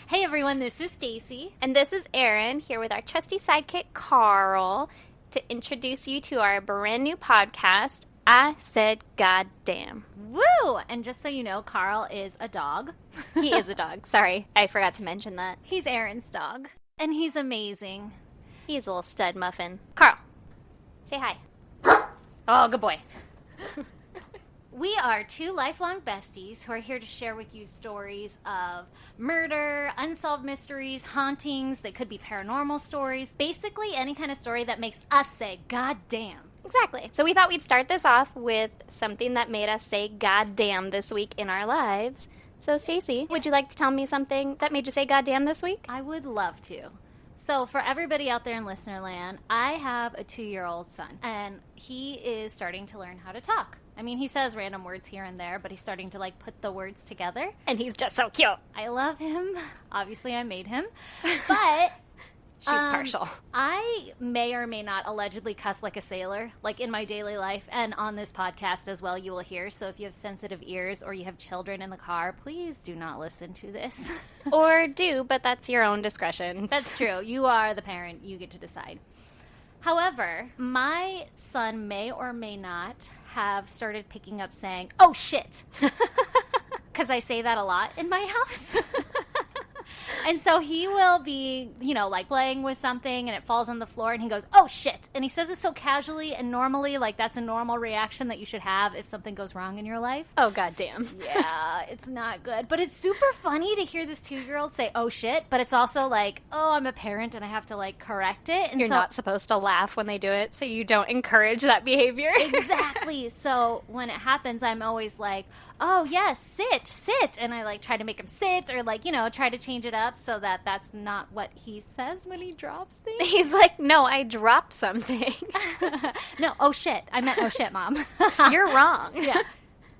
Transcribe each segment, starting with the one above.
Hey everyone, this is Stacey. And this is Erin, here with our trusty sidekick, Carl, to introduce you to our brand new podcast, I Said Goddamn. Woo! And just so you know, Carl is a dog. He is a dog. Sorry, I forgot to mention that. He's Erin's dog. And he's amazing. He's a little stud muffin. Carl, say hi. Oh, good boy. We are two lifelong besties who are here to share with you stories of murder, unsolved mysteries, hauntings. They could be paranormal stories. Basically, any kind of story that makes us say, God damn. Exactly. So we thought we'd start this off with something that made us say God damn this week in our lives. So, Stacey, would you like to tell me something that made you say God damn this week? I would love to. So for everybody out there in listener land, I have a 2-year-old son, and he is starting to learn how to talk. I mean, he says random words here and there, but he's starting to, put the words together. And he's just so cute. I love him. Obviously, I made him. But she's partial. I may or may not allegedly cuss like a sailor, in my daily life, and on this podcast as well, you will hear. So if you have sensitive ears or you have children in the car, please do not listen to this. Or do, but that's your own discretion. That's true. You are the parent. You get to decide. However, my son may or may not have started picking up saying, oh, shit. Because I say that a lot in my house. And so he will be, playing with something and it falls on the floor and he goes, oh, shit. And he says it so casually and normally, that's a normal reaction that you should have if something goes wrong in your life. Oh, goddamn. Yeah, it's not good. But it's super funny to hear this 2-year-old say, oh, shit. But it's also oh, I'm a parent and I have to, correct it. And You're not supposed to laugh when they do it, so you don't encourage that behavior. Exactly. So when it happens, I'm always oh, yes, sit. And I, try to make him sit or, try to change it up so that that's not what he says when he drops things. He's like, no, I dropped something. No, oh, shit. I meant, oh, shit, Mom. You're wrong. Yeah.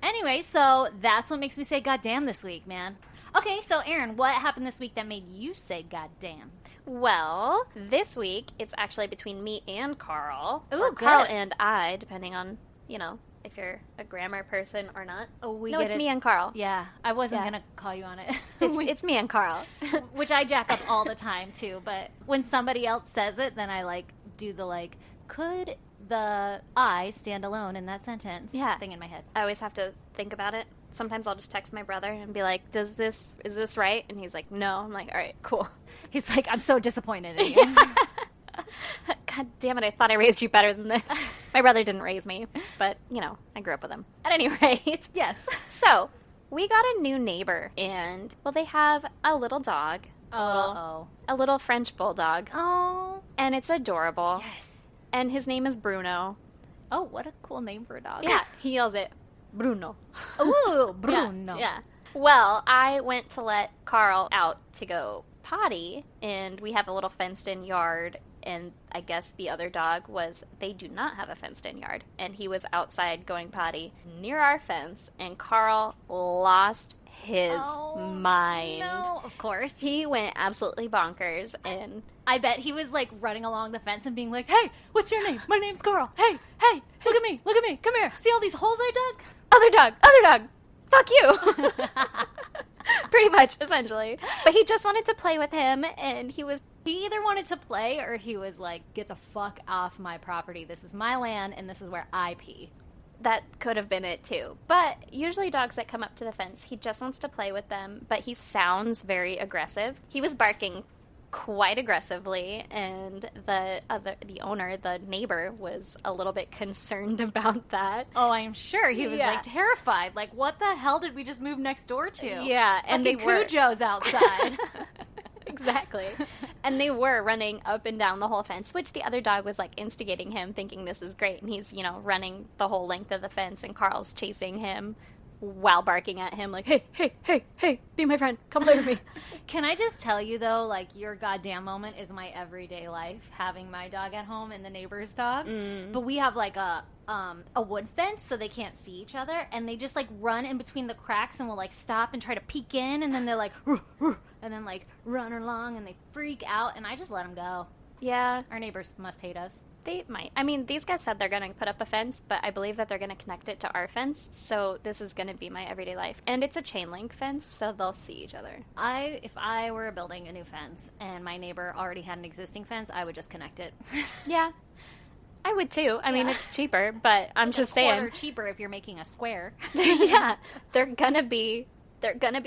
Anyway, so that's what makes me say goddamn this week, man. Okay, so, Erin, what happened this week that made you say goddamn? Well, this week, it's actually between me and Carl. Ooh, or good. Carl and I, depending on, if you're a grammar person or not. Oh, it's me and Carl. Yeah, I wasn't going to call you on it. It's me and Carl. Which I jack up all the time, too. But when somebody else says it, then I, do the, could the I stand alone in that sentence thing in my head. I always have to think about it. Sometimes I'll just text my brother and be like, is this right? And he's like, no. I'm like, all right, cool. He's like, I'm so disappointed in you. God damn it, I thought I raised you better than this. My brother didn't raise me, but, I grew up with him. At any rate, yes. So, we got a new neighbor, and, they have a little dog. A little French bulldog. Oh. And it's adorable. Yes. And his name is Bruno. Oh, what a cool name for a dog. Yeah, he yells it, Bruno. Ooh, Bruno. Yeah. Well, I went to let Carl out to go potty, and we have a little fenced-in yard, and I guess the other dog they do not have a fenced-in yard, and he was outside going potty near our fence, and Carl lost his mind. No, of course. He went absolutely bonkers, and I bet he was, running along the fence and being like, hey, what's your name? My name's Carl. Hey, look at me, come here. See all these holes I dug? Other dog, fuck you. Pretty much, essentially. But he just wanted to play with him, and he either wanted to play or he was like, get the fuck off my property. This is my land, and this is where I pee. That could have been it, too. But usually dogs that come up to the fence, he just wants to play with them, but he sounds very aggressive. He was barking quite aggressively, and the owner, the neighbor, was a little bit concerned about that. Oh, I'm sure. He was, terrified. What the hell did we just move next door to? Yeah, and they were... Cujo's outside. Exactly. And they were running up and down the whole fence, which the other dog was, instigating him, thinking this is great, and he's, running the whole length of the fence, and Carl's chasing him while barking at him, hey, be my friend, come play with me. Can I just tell you, though, your goddamn moment is my everyday life, having my dog at home and the neighbor's dog. But we have, a wood fence, so they can't see each other, and they just, run in between the cracks and will, stop and try to peek in, and then they're and then, run along, and they freak out, and I just let them go. Yeah. Our neighbors must hate us. They might. I mean, these guys said they're going to put up a fence, but I believe that they're going to connect it to our fence. So this is going to be my everyday life. And it's a chain link fence, so they'll see each other. If I were building a new fence and my neighbor already had an existing fence, I would just connect it. Yeah. I would too. I mean, it's cheaper, but I'm just saying. Quarter cheaper if you're making a square. Yeah. They're going to be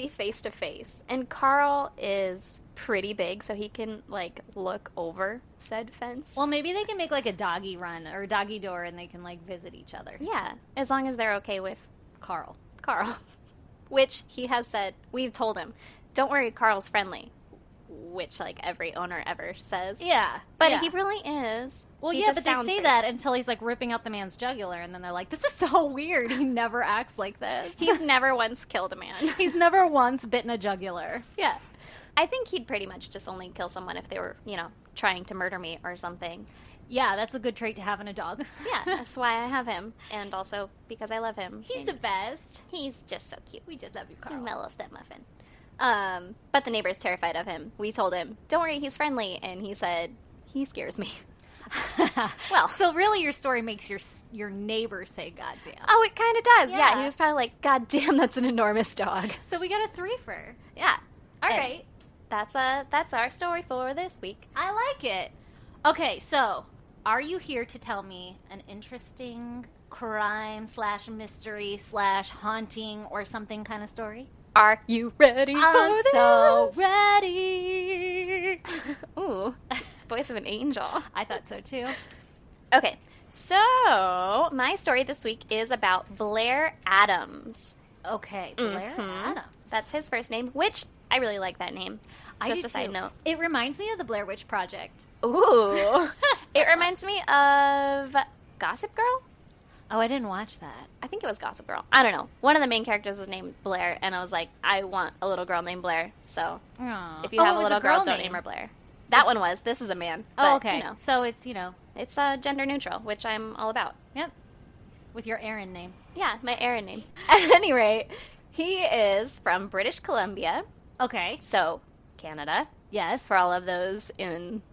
face to face. And Carl is pretty big, so he can, like, look over said fence. Well, maybe they can make, like, a doggy run or a doggy door, and they can, like, visit each other. Yeah, as long as they're okay with Carl. Which he has said, we've told him, don't worry, Carl's friendly, which, like, every owner ever says. Yeah. But he really is. Well, he yeah, but they say weird. that until he's, like, ripping out the man's jugular, and then they're like, this is so weird. He never acts like this. He's never once killed a man. He's never once bitten a jugular. Yeah. I think he'd pretty much just only kill someone if they were, trying to murder me or something. Yeah, that's a good trait to have in a dog. Yeah, that's why I have him. And also because I love him. He's the best. He's just so cute. We just love you, Carl. My little stepmuffin. But the neighbor's terrified of him. We told him, don't worry, he's friendly. And he said, he scares me. Well, so really your story makes your neighbor say goddamn. Oh, it kind of does. Yeah. He was probably like, goddamn, that's an enormous dog. So we got a threefer. Yeah. All And right. That's our story for this week. I like it. Okay, so are you here to tell me an interesting crime / mystery / haunting or something kind of story? Are you ready for I'm this? so ready. Ooh, voice of an angel. I thought so too. Okay, so my story this week is about Blair Adams. Okay, Blair Adams. That's his first name, which I really like that name. Just a side note. It reminds me of the Blair Witch Project. Ooh. It reminds me of Gossip Girl. Oh, I didn't watch that. I think it was Gossip Girl. I don't know. One of the main characters is named Blair, and I was like, I want a little girl named Blair. So if you have a little girl, don't name her Blair. That one was. This is a man. But, okay. So it's, It's gender neutral, which I'm all about. Yep. With your Erin name. Yeah, my Erin name. At any rate, he is from British Columbia. Okay. So, Canada. Yes. For all of those in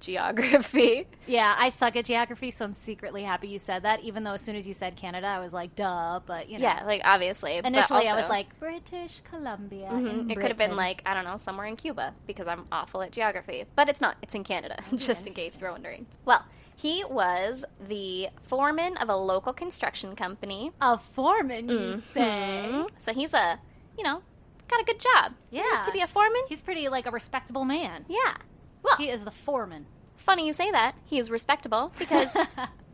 geography. Yeah, I suck at geography, so I'm secretly happy you said that, even though as soon as you said Canada, I was like, duh, but, Yeah, like, obviously. Initially, but also, I was like, British Columbia. It could have been like, I don't know, somewhere in Cuba, because I'm awful at geography. But it's not. It's in Canada, just in case you're wondering. Well, he was the foreman of a local construction company. A foreman, you say? So he's got a good job. Yeah. To be a foreman. He's pretty, like, a respectable man. Yeah. Well, He is the foreman. funny you say that. He is respectable because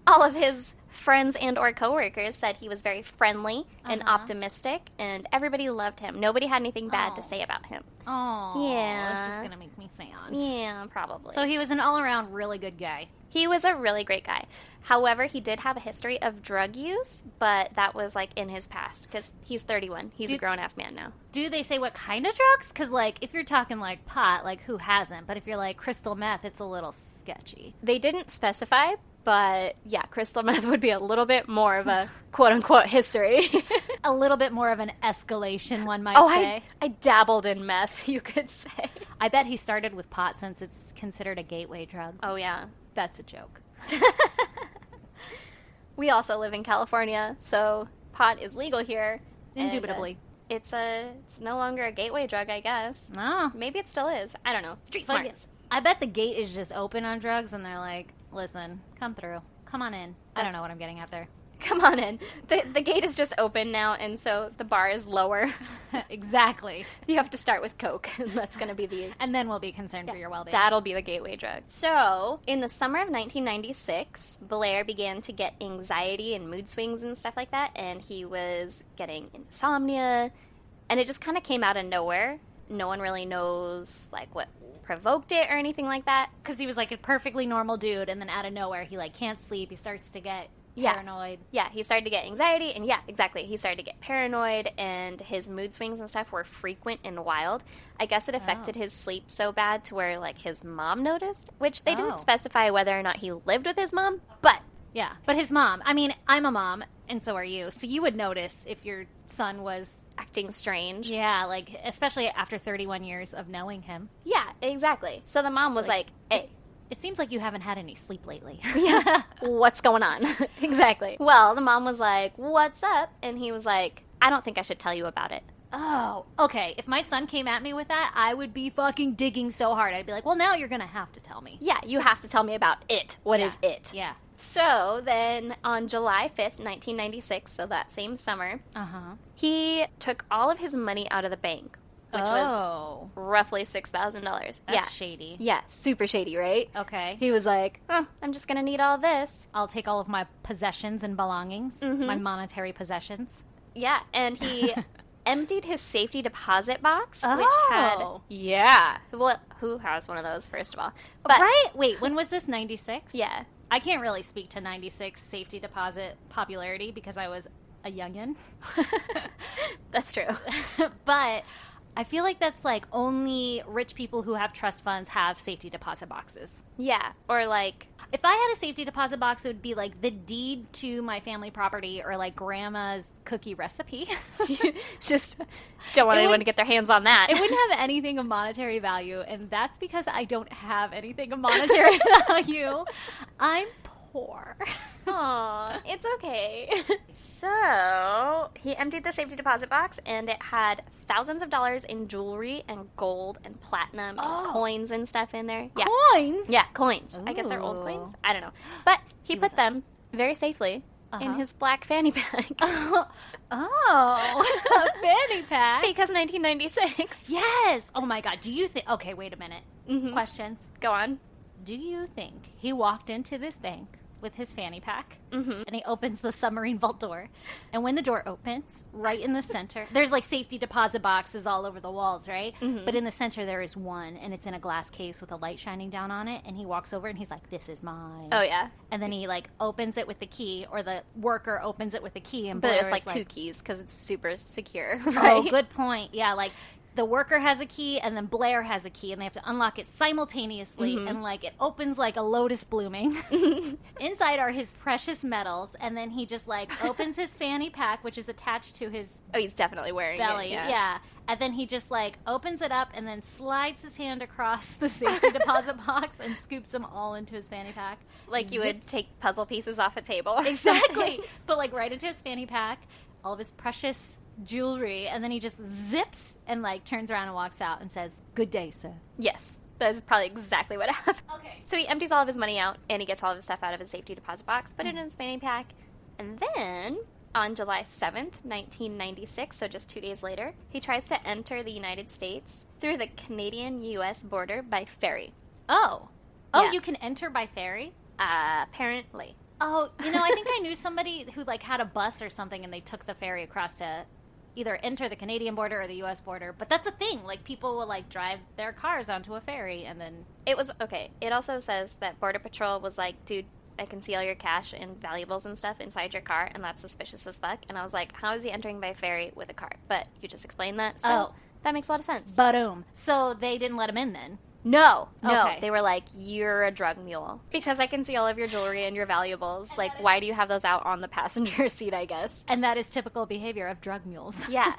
all of his friends and or coworkers said he was very friendly and optimistic, and everybody loved him. Nobody had anything bad to say about him. Oh. Yeah. This is going to make me sad. Yeah, probably. So he was an all-around really good guy. He was a really great guy. However, he did have a history of drug use, but that was, like, in his past, because he's 31. He's a grown-ass man now. Do they say what kind of drugs? Because, like, if you're talking, like, pot, like, who hasn't? But if you're, like, crystal meth, it's a little sketchy. They didn't specify, but, yeah, crystal meth would be a little bit more of a quote-unquote history. A little bit more of an escalation, one might say. I dabbled in meth, you could say. I bet he started with pot since it's considered a gateway drug. Oh, yeah. That's a joke. We also live in California, so pot is legal here. Indubitably. And, it's no longer a gateway drug, I guess. Oh. Maybe it still is. I don't know. Street smarts. I bet the gate is just open on drugs, and they're like, listen, come through. Come on in. I don't know what I'm getting at there. Come on in. The gate is just open now, and so the bar is lower. Exactly. You have to start with Coke, and that's going to be the... And then we'll be concerned for your well-being. That'll be the gateway drug. So, in the summer of 1996, Blair began to get anxiety and mood swings and stuff like that, and he was getting insomnia, and it just kind of came out of nowhere. No one really knows, like, what provoked it or anything like that. Because he was, like, a perfectly normal dude, and then out of nowhere, he, like, can't sleep. He starts to get... paranoid. Yeah, he started to get anxiety, and yeah, exactly. He started to get paranoid, and his mood swings and stuff were frequent and wild. I guess it affected his sleep so bad to where, like, his mom noticed, which they didn't specify whether or not he lived with his mom, but... Yeah, but his mom. I mean, I'm a mom, and so are you, so you would notice if your son was... acting strange. Yeah, like, especially after 31 years of knowing him. Yeah, exactly. So the mom was like, hey, It seems like you haven't had any sleep lately. Yeah. What's going on? Exactly. Well, the mom was like, what's up? And he was like, I don't think I should tell you about it. Oh, okay. If my son came at me with that, I would be fucking digging so hard. I'd be like, well, now you're going to have to tell me. Yeah, you have to tell me about it. What is it? Yeah. So then on July 5th, 1996, so that same summer, he took all of his money out of the bank, which was roughly $6,000. That's shady. Yeah, super shady, right? Okay. He was like, oh, I'm just going to need all this. I'll take all of my possessions and belongings, my monetary possessions. Yeah, and he emptied his safety deposit box, Oh. which had... Yeah. Well, who has one of those, first of all? But, Right? Wait, when was this, 96? Yeah. I can't really speak to 96 safety deposit popularity because I was a youngin'. That's true. But I feel like that's like only rich people who have trust funds have safety deposit boxes. Yeah, or like... If I had a safety deposit box, it would be like the deed to my family property or like grandma's cookie recipe. Just don't want anyone to get their hands on that. It wouldn't have anything of monetary value, and that's because I don't have anything of monetary value. I'm poor. Aw, it's okay. So, he emptied the safety deposit box, and it had thousands of dollars in jewelry and gold and platinum and coins and stuff in there. Yeah. Coins? Yeah, coins. I guess they're old Ooh. coins. I don't know. But he put them very safely in his black fanny pack. A fanny pack? Because 1996. Yes. Oh my God. Do you think... Okay, wait a minute. Questions. Go on. Do you think he walked into this bank with his fanny pack and he opens the submarine vault door, and when the door opens, right in the center, there's like safety deposit boxes all over the walls, right? But in the center there is one, and it's in a glass case with a light shining down on it, and he walks over and he's like, this is mine. Oh, yeah. And then he like opens it with the key, or the worker opens it with the key, and But Blair it's like is two keys because it's super secure, right? Oh, good point. Yeah, like the worker has a key and then Blair has a key, and they have to unlock it simultaneously, and like it opens like a lotus blooming. Inside are his precious metals, and then he just like opens his fanny pack, which is attached to his Oh, he's definitely wearing belly. it. Yeah. And then he just like opens it up and then slides his hand across the safety deposit box and scoops them all into his fanny pack. Like you would take puzzle pieces off a table. Exactly. But like right into his fanny pack, all of his precious jewelry, and then he just zips and like turns around and walks out and says, "Good day, sir." Yes. That is probably exactly what happened. Okay. So he empties all of his money out, and he gets all of his stuff out of his safety deposit box, put it in his fanny pack, and then on July 7th, 1996, so just 2 days later, he tries to enter the United States through the Canadian-U.S. border by ferry. Oh, Yeah. you can enter by ferry? Apparently. Oh, I think I knew somebody who like had a bus or something, and they took the ferry across to either enter the Canadian border or the U.S. border. But that's a thing. Like, people will like drive their cars onto a ferry, and then It was, okay, it also says that Border Patrol was like, dude, I can see all your cash and valuables and stuff inside your car, and that's suspicious as fuck. And I was like, how is he entering by ferry with a car? But you just explained that, so that makes a lot of sense. Ba-doom. So they didn't let him in then. No. Okay. They were like, you're a drug mule. Because I can see all of your jewelry and your valuables. Like, why do you have those out on the passenger seat, I guess? And that is typical behavior of drug mules. Yeah.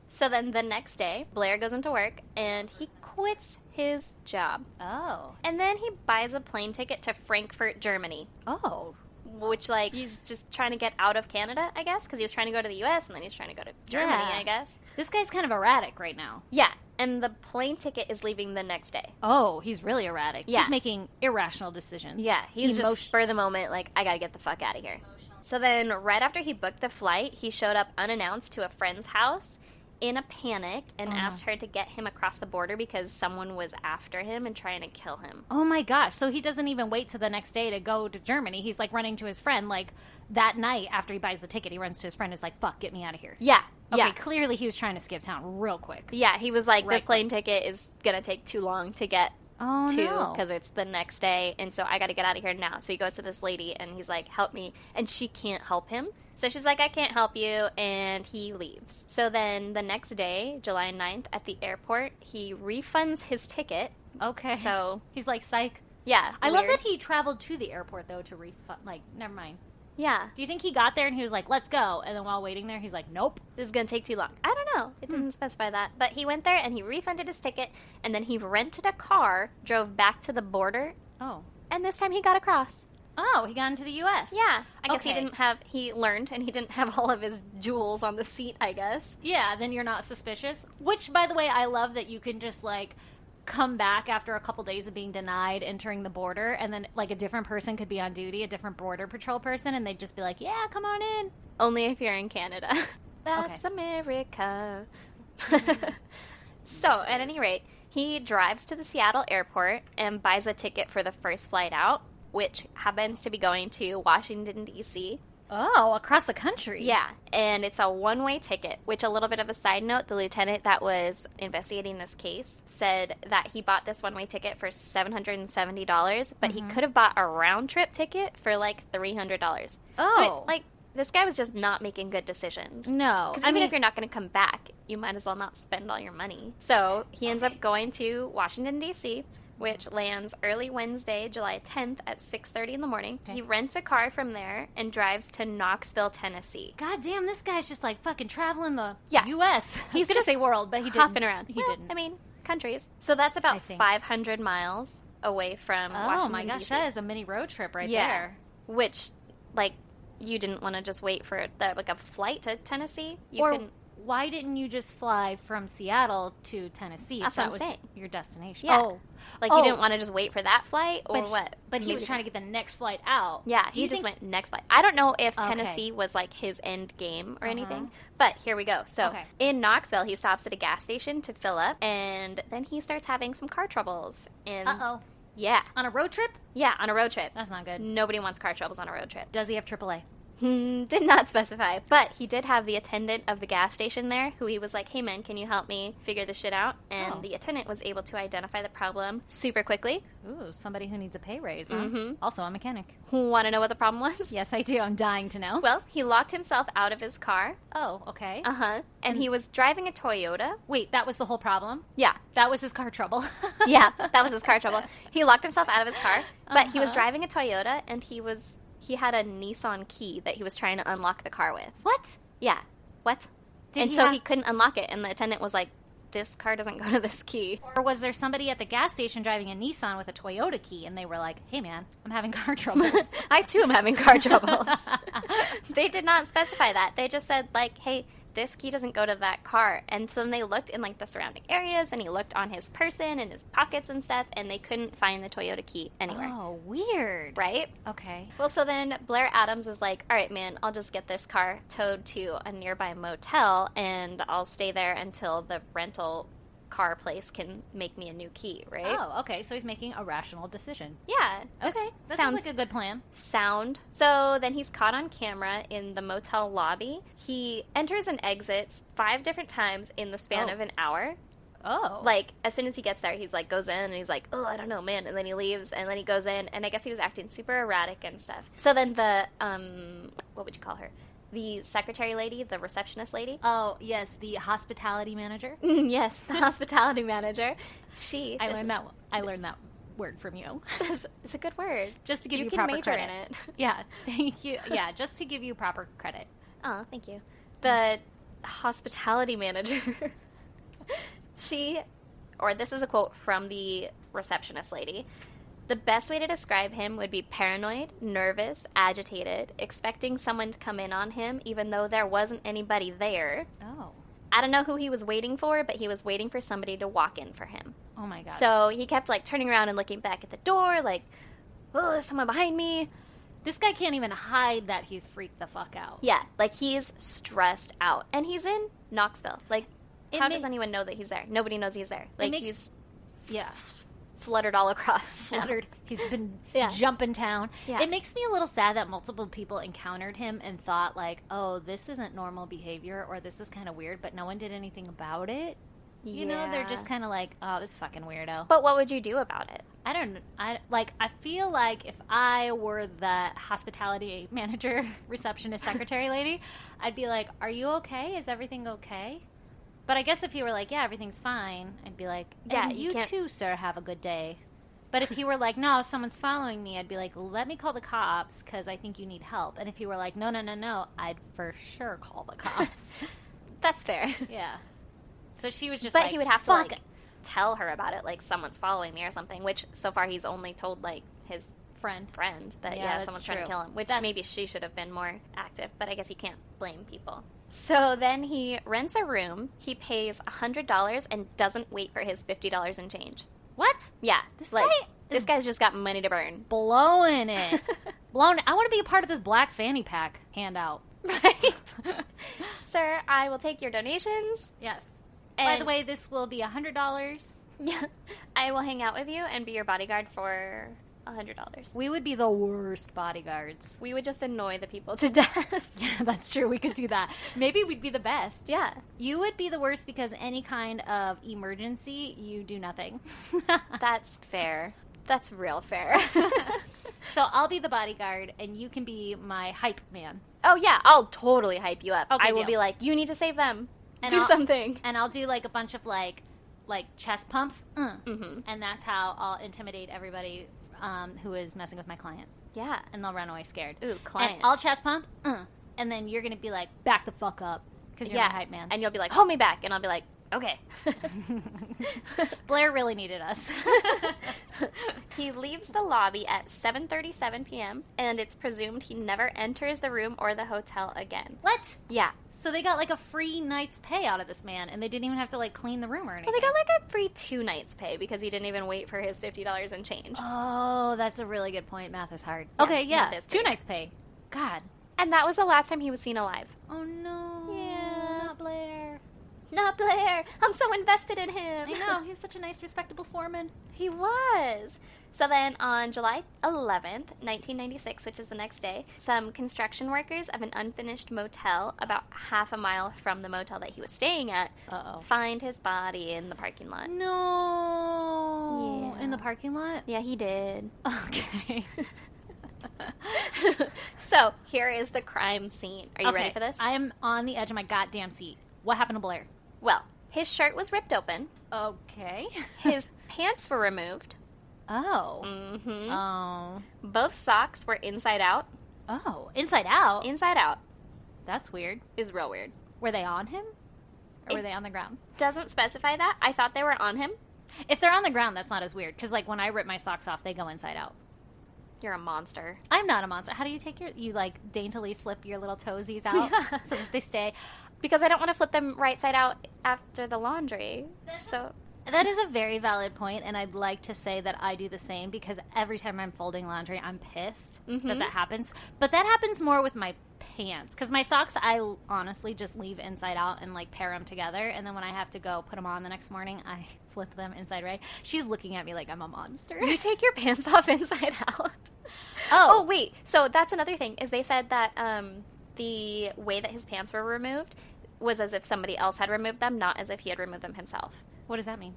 So then the next day, Blair goes into work, and he quits his job. Oh. And then he buys a plane ticket to Frankfurt, Germany. Oh. Which, like, he's just trying to get out of Canada, I guess, because he was trying to go to the U.S., and then he's trying to go to Germany, Yeah. I guess. This guy's kind of erratic right now. Yeah, and the plane ticket is leaving the next day. Oh, he's really erratic. Yeah. He's making irrational decisions. Yeah, he's just spur the moment, like, I gotta get the fuck out of here. So then, right after he booked the flight, he showed up unannounced to a friend's house in a panic and asked her to get him across the border because someone was after him and trying to kill him. Oh my gosh. So he doesn't even wait till the next day to go to Germany. He's like running to his friend, like that night after he buys the ticket, he runs to his friend and is like, fuck, get me out of here. Yeah. Okay, clearly he was trying to skip town real quick. Yeah, he was like, Right this plane ticket is gonna take too long to get Oh, to no. because it's the next day, and so I gotta get out of here now. So he goes to this lady, and he's like, help me, and she can't help him. So she's like, I can't help you, and he leaves. So then the next day, July 9th, at the airport, he refunds his ticket. Okay. So, he's like, psych. yeah. I love weird. that he traveled to the airport, though, to refund. Like, never mind. Yeah. Do you think he got there and he was like, let's go? And then while waiting there, he's like, nope. This is going to take too long. I don't know. It didn't specify that. But he went there and he refunded his ticket, and then he rented a car, drove back to the border, Oh. And this time he got across. Oh, he got into the U.S. Yeah. I guess Okay. he learned, and he didn't have all of his jewels on the seat, I guess. Yeah, then you're not suspicious. Which, by the way, I love that you can just, like, come back after a couple days of being denied entering the border, and then, like, a different person could be on duty, a different border patrol person, and they'd just be like, yeah, come on in. Only if you're in Canada. That's Okay. America. So, at any rate, he drives to the Seattle airport and buys a ticket for the first flight out, which happens to be going to Washington, D.C. Oh, across the country. Yeah, and it's a one-way ticket, which, a little bit of a side note, the lieutenant that was investigating this case said that he bought this one-way ticket for $770, but he could have bought a round-trip ticket for, like, $300. Oh. So, like, this guy was just not making good decisions. No. Because even if you're not going to come back, you might as well not spend all your money. So he ends up going to Washington, D.C., which lands early Wednesday, July 10th at 6:30 in the morning. Okay. He rents a car from there and drives to Knoxville, Tennessee. God damn, this guy's just, like, fucking traveling the Yeah. U.S. He's He's going to just say world, but he didn't. Hopping around. He Well, didn't. I mean, countries. So that's I about think. 500 miles away from Washington, Oh, my gosh, D.C. that is a mini road trip right Yeah. there. Which, like, you didn't want to just wait for a flight to Tennessee? You Or couldn't. why didn't you just fly from Seattle to Tennessee That's if what that I'm was saying. your destination? Yeah. Oh. Like, Oh. you didn't want to just wait for that flight, or what? But he was Maybe- trying to get the next flight out. Yeah, Do he you just think- went next flight. I don't know if Okay. Tennessee was, like, his end game or Uh-huh. anything, but here we go. So, Okay. in Knoxville, he stops at a gas station to fill up, and then he starts having some car troubles. And Uh-oh. Yeah. On a road trip? Yeah, on a road trip. That's not good. Nobody wants car troubles on a road trip. Does he have AAA? Did not specify, but he did have the attendant of the gas station there who he was like, hey man, can you help me figure this shit out? And Oh. the attendant was able to identify the problem super quickly. Ooh, somebody who needs a pay raise, huh? Mhm. Also a mechanic. Want to know what the problem was? Yes, I do. I'm dying to know. Well, he locked himself out of his car. Oh, okay. Uh-huh. And he was driving a Toyota. Wait, that was the whole problem? Yeah. That was his car trouble. Yeah, that was his car trouble. He locked himself out of his car, but he was Uh-huh. driving a Toyota, and he had a Nissan key that he was trying to unlock the car with. What? Yeah. What? Did And he so have- he couldn't unlock it, and the attendant was like, this car doesn't go to this key. Or was there somebody at the gas station driving a Nissan with a Toyota key and they were like, hey man, I'm having car troubles? I too am having car troubles. They did not specify that. They just said, like, hey, this key doesn't go to that car. And so then they looked in, like, the surrounding areas, and he looked on his person and his pockets and stuff, and they couldn't find the Toyota key anywhere. Oh, weird. Right? Okay. Well, so then Blair Adams is like, all right, man, I'll just get this car towed to a nearby motel, and I'll stay there until the rental car place can make me a new key, right? Oh, okay. So he's making a rational decision. Yeah. Okay. That sounds sounds like a good plan. sound. So then he's caught on camera in the motel lobby. He enters and exits 5 different times in the span Oh. of an hour. Oh. Like, as soon as he gets there, he's like, goes in and he's like, oh, I don't know, man. And then he leaves and then he goes in, and I guess he was acting super erratic and stuff. So then the, what would you call her? The secretary lady, the receptionist lady. Oh, yes, the hospitality manager. Yes, the hospitality manager. I learned that word from you. It's a good word. Just to give you can proper major credit. in it. Yeah, thank you. Yeah, just to give you proper credit. Oh, thank you. The hospitality manager. This is a quote from the receptionist lady. The best way to describe him would be paranoid, nervous, agitated, expecting someone to come in on him even though there wasn't anybody there. Oh. I don't know who he was waiting for, but he was waiting for somebody to walk in for him. Oh my god. So he kept, like, turning around and looking back at the door, like, oh, there's someone behind me. this guy can't even hide that he's freaked the fuck out. Yeah, like, he's stressed out. And he's in Knoxville. Like, It how ma- does anyone know that he's there? Nobody knows he's there. Like, makes- he's Yeah. fluttered all across. Fluttered. He's been Yeah. jumping town. Yeah. It makes me a little sad that multiple people encountered him and thought like, oh, this isn't normal behavior or this is kind of weird, but no one did anything about it. You know, they're just kind of like, oh, this fucking weirdo. But what would you do about it? I don't. I feel like if I were the hospitality manager, receptionist, secretary lady, I'd be like, "Are you okay? Is everything okay?" But I guess if he were like, "Yeah, everything's fine," I'd be like, Yeah, "And you you can't- too, sir. Have a good day." But if he were like, "No, someone's following me," I'd be like, "Let me call the cops because I think you need help." And if he were like, "No, no, no, no," I'd for sure call the cops. That's fair. Yeah. So she was just But like, he would have to, "Fuck like, tell her about it, like someone's following me or something, which so far he's only told, like, his friend that, someone's trying to kill him, which maybe she should have been more active, but I guess you can't blame people. So then he rents a room, he pays $100, and doesn't wait for his $50 and change. What? Yeah. This guy's just got money to burn. Blowing it. I want to be a part of this Black Fanny Pack handout. Right? Sir, I will take your donations. Yes. By the way, this will be $100. Yeah. I will hang out with you and be your bodyguard for $100. We would be the worst bodyguards. We would just annoy the people to death. Yeah, that's true. We could do that. Maybe we'd be the best. Yeah. You would be the worst because any kind of emergency, you do nothing. That's fair. That's real fair. So I'll be the bodyguard, and you can be my hype man. Oh, yeah. I'll totally hype you up. Okay, I will be like, you need to save them. And do something. And I'll do, like, a bunch of, like chest pumps. Mm-hmm. And that's how I'll intimidate everybody who is messing with my client. Yeah. And they'll run away scared. Ooh, client. And I'll chest pump. And then you're going to be like, back the fuck up. Because you're my hype man. And you'll be like, hold me back. And I'll be like, okay. Blair really needed us. He leaves the lobby at 7:37 p.m. and it's presumed he never enters the room or the hotel again. What? Yeah. So they got like a free night's pay out of this man, and they didn't even have to like clean the room or anything. Well, they got like a free 2 nights pay because he didn't even wait for his $50 and change. Oh, that's a really good point. Math is hard. Yeah, okay, yeah. Math is 2 nights pay. God. And that was the last time he was seen alive. Oh no. Yeah. Not Blair. Not Blair. I'm so invested in him. I know. He's such a nice, respectable foreman. He was. So then on July 11th, 1996, which is the next day, some construction workers of an unfinished motel about half a mile from the motel that he was staying at find his body in the parking lot. No. Yeah. In the parking lot? Yeah, he did. Okay. So here is the crime scene. Are you ready for this? I am on the edge of my goddamn seat. What happened to Blair? Well, his shirt was ripped open. Okay. His pants were removed. Oh. Mm-hmm. Oh. Both socks were inside out. Oh. Inside out? Inside out. That's weird. Is real weird. Were they on him? Or were they on the ground? Doesn't specify that. I thought they were on him. If they're on the ground, that's not as weird. Because, like, when I rip my socks off, they go inside out. You're a monster. I'm not a monster. How do you take you, like, daintily slip your little toesies out so that they stay? Because I don't want to flip them right side out after the laundry. So that is a very valid point, and I'd like to say that I do the same because every time I'm folding laundry, I'm pissed that happens. But that happens more with my pants because my socks, I honestly just leave inside out and, like, pair them together, and then when I have to go put them on the next morning, I flip them inside right. She's looking at me like I'm a monster. You take your pants off inside out. Oh, wait. So that's another thing is they said that the way that his pants were removed was as if somebody else had removed them, not as if he had removed them himself. What does that mean?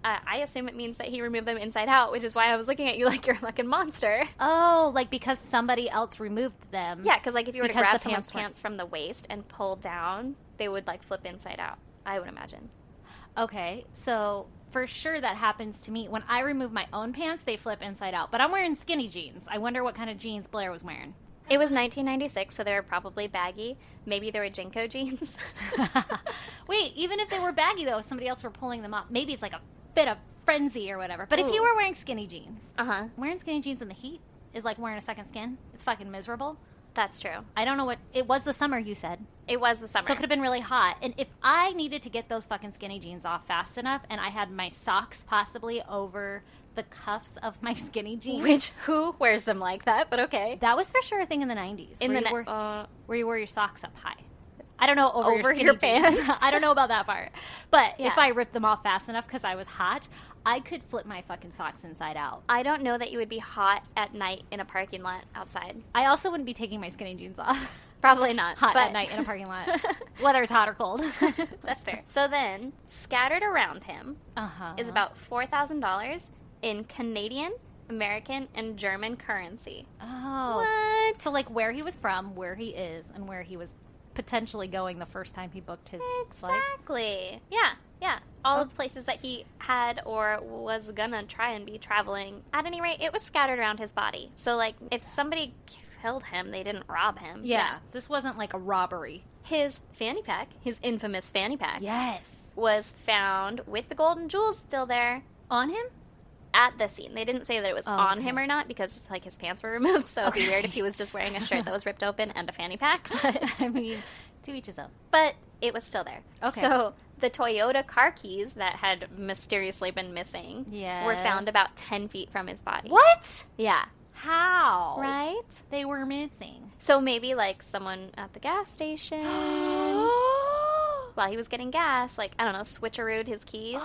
I assume it means that he removed them inside out, which is why I was looking at you like you're a fucking monster. Oh, like because somebody else removed them. Yeah, because like if you were to grab someone's pants pants from the waist and pull down, they would like flip inside out, I would imagine. Okay, so for sure that happens to me. When I remove my own pants, they flip inside out. But I'm wearing skinny jeans. I wonder what kind of jeans Blair was wearing. It was 1996, so they were probably baggy. Maybe they were Jinko jeans. Wait, even if they were baggy, though, if somebody else were pulling them up, maybe it's like a bit of frenzy or whatever. But if you were wearing skinny jeans, wearing skinny jeans in the heat is like wearing a second skin. It's fucking miserable. That's true. I don't know what... It was the summer, you said. It was the summer. So it could have been really hot. And if I needed to get those fucking skinny jeans off fast enough and I had my socks possibly over the cuffs of my skinny jeans... Which, who wears them like that? But okay. That was for sure a thing in the 90s. Where you wore your socks up high. I don't know, over your pants. I don't know about that part. But if I ripped them off fast enough because I was hot, I could flip my fucking socks inside out. I don't know that you would be hot at night in a parking lot outside. I also wouldn't be taking my skinny jeans off. Probably not. Hot at night in a parking lot. Whether it's hot or cold. That's fair. So then, scattered around him is about $4,000 in Canadian, American, and German currency. Oh. What? So, like, where he was from, where he is, and where he was potentially going the first time he booked his flight. Exactly. Yeah. All of the places that he had or was gonna try and be traveling. At any rate, it was scattered around his body. So, like, if somebody killed him, they didn't rob him. Yeah. This wasn't like a robbery. His fanny pack, his infamous fanny pack. Yes. was found with the golden jewels still there. On him? At the scene. They didn't say that it was on him or not because, like, his pants were removed, so it'd be weird if he was just wearing a shirt that was ripped open and a fanny pack. But, I mean, to each his own. But it was still there. Okay. So the Toyota car keys that had mysteriously been missing were found about 10 feet from his body. What? Yeah. How? Right? They were missing. So maybe, like, someone at the gas station while he was getting gas, like, I don't know, switcherooed his keys.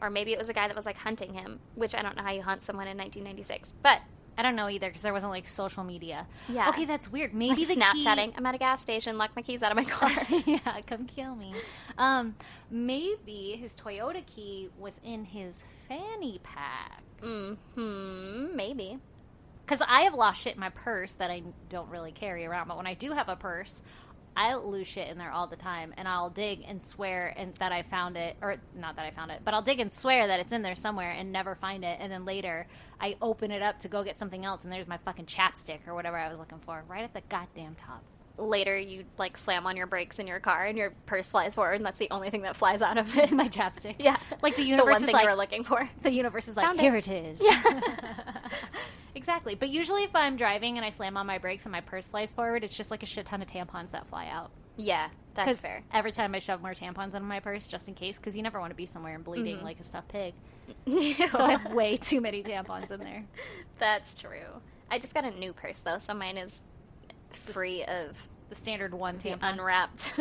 Or maybe it was a guy that was, like, hunting him, which I don't know how you hunt someone in 1996. But I don't know either because there wasn't, like, social media. Yeah. Okay, that's weird. Maybe like the Snapchatting. I'm at a gas station. Lock my keys out of my car. Yeah, come kill me. Maybe his Toyota key was in his fanny pack. Maybe. Because I have lost shit in my purse that I don't really carry around. But when I do have a purse, I lose shit in there all the time. And I'll dig and swear that I found it. Or, not that I found it. But I'll dig and swear that it's in there somewhere and never find it. And then later, I open it up to go get something else. And there's my fucking chapstick or whatever I was looking for. Right at the goddamn top. Later, you, like, slam on your brakes in your car and your purse flies forward. And that's the only thing that flies out of it. My chapstick. Yeah. Like the The universe one is thing like, you were looking for. the universe is like, Found here it. it is. Yeah. Exactly. But usually if I'm driving and I slam on my brakes and my purse flies forward, it's just like a shit ton of tampons that fly out. Yeah, that's fair. Every time I shove more tampons in my purse, just in case, because you never want to be somewhere and bleeding like a stuffed pig. So I have way too many tampons in there. That's true. I just got a new purse, though, so mine is free of The standard one the tampon. unwrapped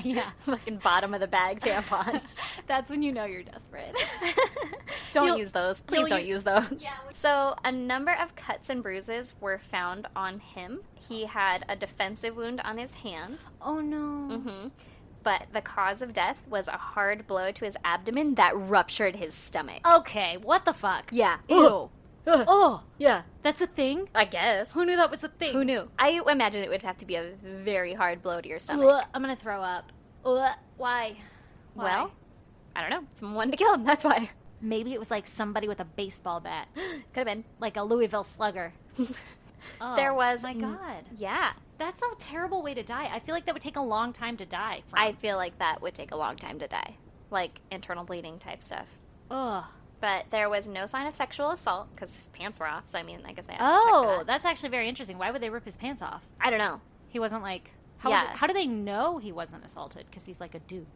Yeah. fucking bottom of the bag tampons. That's when you know you're desperate. Don't use those. Please don't use those. Yeah. So, a number of cuts and bruises were found on him. He had a defensive wound on his hand. Oh, no. But the cause of death was a hard blow to his abdomen that ruptured his stomach. Okay, what the fuck? Yeah. Ew. Oh, Yeah. that's a thing? I guess. Who knew that was a thing? Who knew? I imagine it would have to be a very hard blow to your stomach. Ugh, I'm gonna throw up. Ugh, why? Well, I don't know. Someone to kill him. That's why. Maybe it was like somebody with a baseball bat. Could have been. Like a Louisville Slugger. Oh, There was- my God. Yeah. That's a terrible way to die. I feel like that would take a long time to die from. I feel like that would take a long time to die. Like internal bleeding type stuff. Ugh. But there was no sign of sexual assault because his pants were off. So, I mean, I guess they have to check for that. That's actually very interesting. Why would they rip his pants off? I don't know. He wasn't like... Yeah. How do they know he wasn't assaulted? Because he's like a dude.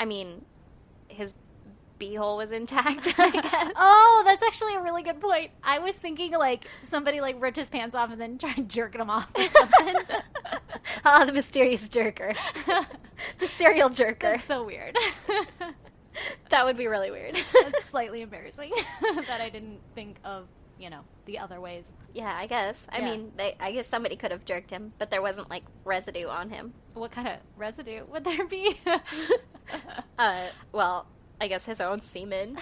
I mean, his beehole was intact, I guess. Oh, that's actually a really good point. I was thinking like somebody like ripped his pants off and then tried jerking him off or something. Oh, the mysterious jerker. The serial jerker. That's so weird. That would be really weird. That's slightly embarrassing that I didn't think of, the other ways. Yeah, I guess. I mean, I guess somebody could have jerked him, but there wasn't, like, residue on him. What kind of residue would there be? Well, I guess his own semen.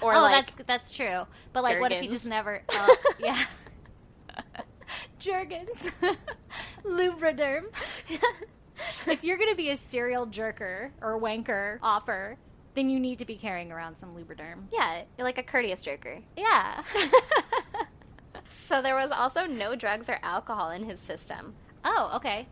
Or, that's true. But, like, what if he Jergens. just never... yeah. Jergens. Lubriderm. If you're going to be a serial jerker or wanker offer, then you need to be carrying around some Lubriderm. Yeah, you're like a courteous jerker. Yeah. So there was also no drugs or alcohol in his system. Oh, okay.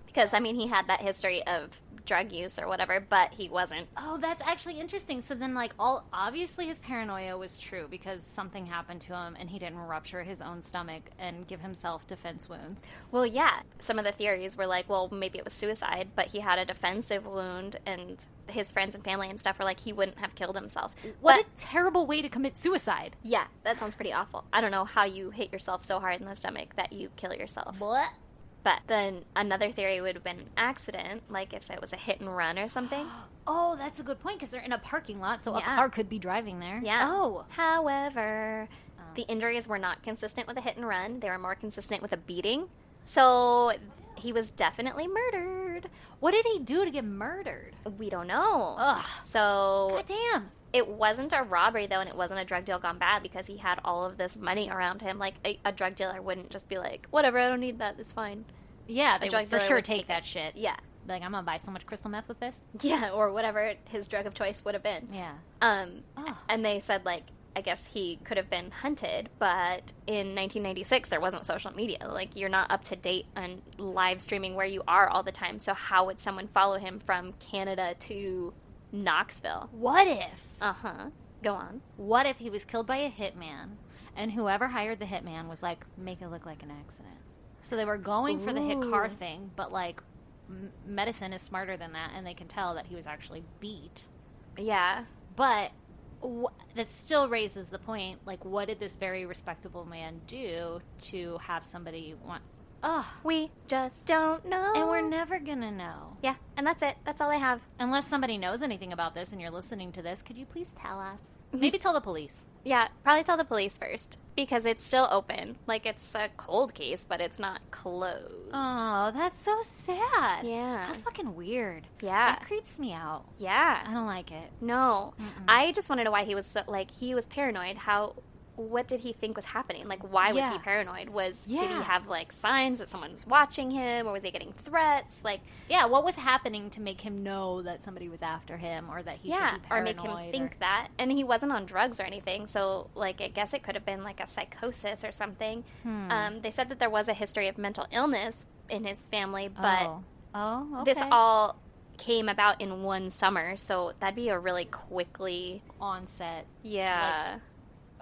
Because, I mean, he had that history of drug use or whatever, but he wasn't. Oh, that's actually interesting. So then, like, obviously his paranoia was true because something happened to him and he didn't rupture his own stomach and give himself defense wounds. Well, yeah. Some of the theories were like, well, maybe it was suicide, but he had a defensive wound, and his friends and family and stuff were like, he wouldn't have killed himself. What But, a terrible way to commit suicide. yeah, that sounds pretty awful. I don't know how you hit yourself so hard in the stomach that you kill yourself. What? But then another theory would have been an accident, like if it was a hit and run or something. Oh, that's a good point because they're in a parking lot, so a Yeah. car could be driving there. Yeah. Oh. However, the injuries were not consistent with a hit and run. They were more consistent with a beating. So he was definitely murdered. What did he do to get murdered? We don't know. Ugh. So God damn. it wasn't a robbery, though, and it wasn't a drug deal gone bad because he had all of this money around him. Like, a drug dealer wouldn't just be like, whatever, I don't need that, it's fine. Yeah, they drug would for dealer sure would take take that shit. Yeah. Like, I'm gonna buy so much crystal meth with this. Yeah, or whatever his drug of choice would have been. Yeah. Oh. And they said, like, I guess he could have been hunted, but in 1996 there wasn't social media. Like, you're not up to date on live streaming where you are all the time, so how would someone follow him from Canada to Knoxville. What if? Uh-huh. Go on. What if he was killed by a hitman, and whoever hired the hitman was like, make it look like an accident? So they were going for the hit car thing, but, like, medicine is smarter than that, and they can tell that he was actually beat. Yeah. But that still raises the point, like, what did this very respectable man do to have somebody want... Oh, we just don't know. And we're never gonna know. Yeah, and that's it. That's all I have. Unless somebody knows anything about this and you're listening to this, could you please tell us? Maybe tell the police. Yeah, probably tell the police first, because it's still open. Like, it's a cold case, but it's not closed. Oh, that's so sad. Yeah. How fucking weird. Yeah. That creeps me out. Yeah. I don't like it. No. Mm-mm. I just want to know why he was so, like, he was paranoid. What did he think was happening? Like, why was he paranoid? Did he have, like, signs that someone was watching him, or was he getting threats? Like, yeah, what was happening to make him know that somebody was after him, or that he should be paranoid? Or make him think that. And he wasn't on drugs or anything, so, like, I guess it could have been, like, a psychosis or something. They said that there was a history of mental illness in his family, but okay. this all came about in one summer, so that'd be a really quickly onset. Yeah. Like,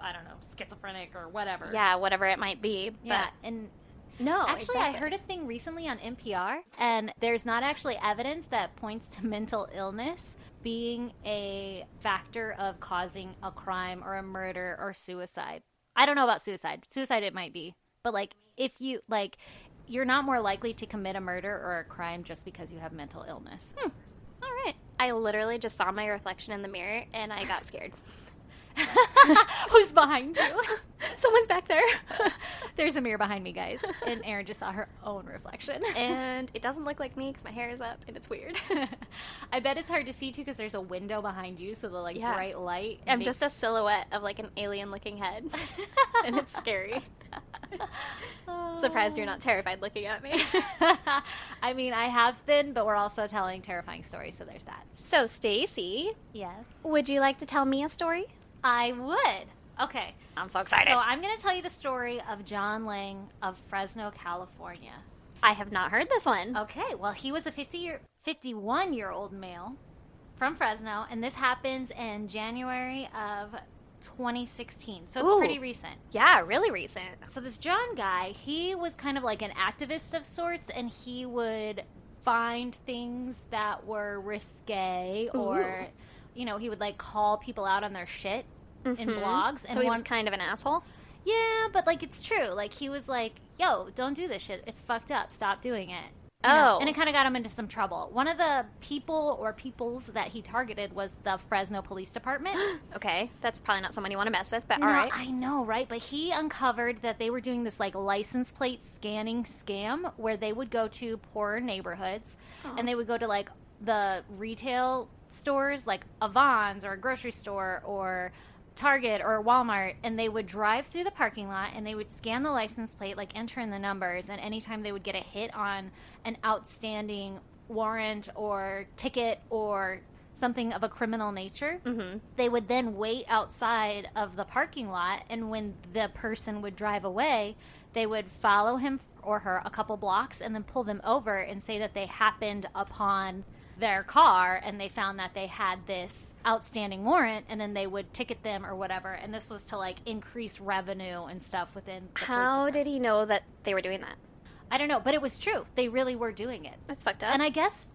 I don't know, schizophrenic or whatever. Yeah, whatever it might be. Yeah, and no, actually, I heard a thing recently on NPR, and there's not actually evidence that points to mental illness being a factor of causing a crime or a murder or suicide. I don't know about suicide. Suicide it might be. But, like, if you, like, you're not more likely to commit a murder or a crime just because you have mental illness. All right. I literally just saw my reflection in the mirror, and I got scared. Who's behind you? Someone's back there. There's a mirror behind me, guys. And Erin just saw her own reflection. And it doesn't look like me because my hair is up and it's weird. I bet it's hard to see, too, because there's a window behind you, so the, like, bright light. I'm just a silhouette of, like, an alien-looking head. And it's scary. Surprised you're not terrified looking at me. I mean, I have been, but we're also telling terrifying stories, so there's that. So, Stacey. Yes? Would you like to tell me a story? I would. Okay. I'm so excited. So I'm going to tell you the story of John Lang of Fresno, California. I have not heard this one. Okay. Well, he was a 51-year-old male from Fresno, and this happens in January of 2016. So it's pretty recent. Yeah, really recent. So this John guy, he was kind of like an activist of sorts, and he would find things that were risque or... You know, he would, like, call people out on their shit in blogs. And so he was kind of an asshole? Yeah, but, like, it's true. Like, he was like, yo, don't do this shit. It's fucked up. Stop doing it. You know? And it kind of got him into some trouble. One of the peoples that he targeted was the Fresno Police Department. Okay. That's probably not someone you want to mess with, but all right. I know, right? But he uncovered that they were doing this, like, license plate scanning scam where they would go to poorer neighborhoods and they would go to, like, the retail stores like a Vons or a grocery store or Target or Walmart, and they would drive through the parking lot and they would scan the license plate, like enter in the numbers, and anytime they would get a hit on an outstanding warrant or ticket or something of a criminal nature, they would then wait outside of the parking lot, and when the person would drive away, they would follow him or her a couple blocks and then pull them over and say that they happened upon their car and they found that they had this outstanding warrant, and then they would ticket them or whatever, and this was to, like, increase revenue and stuff within the How did he know that they were doing that? I don't know, but it was true. They really were doing it. That's fucked up. And I guess,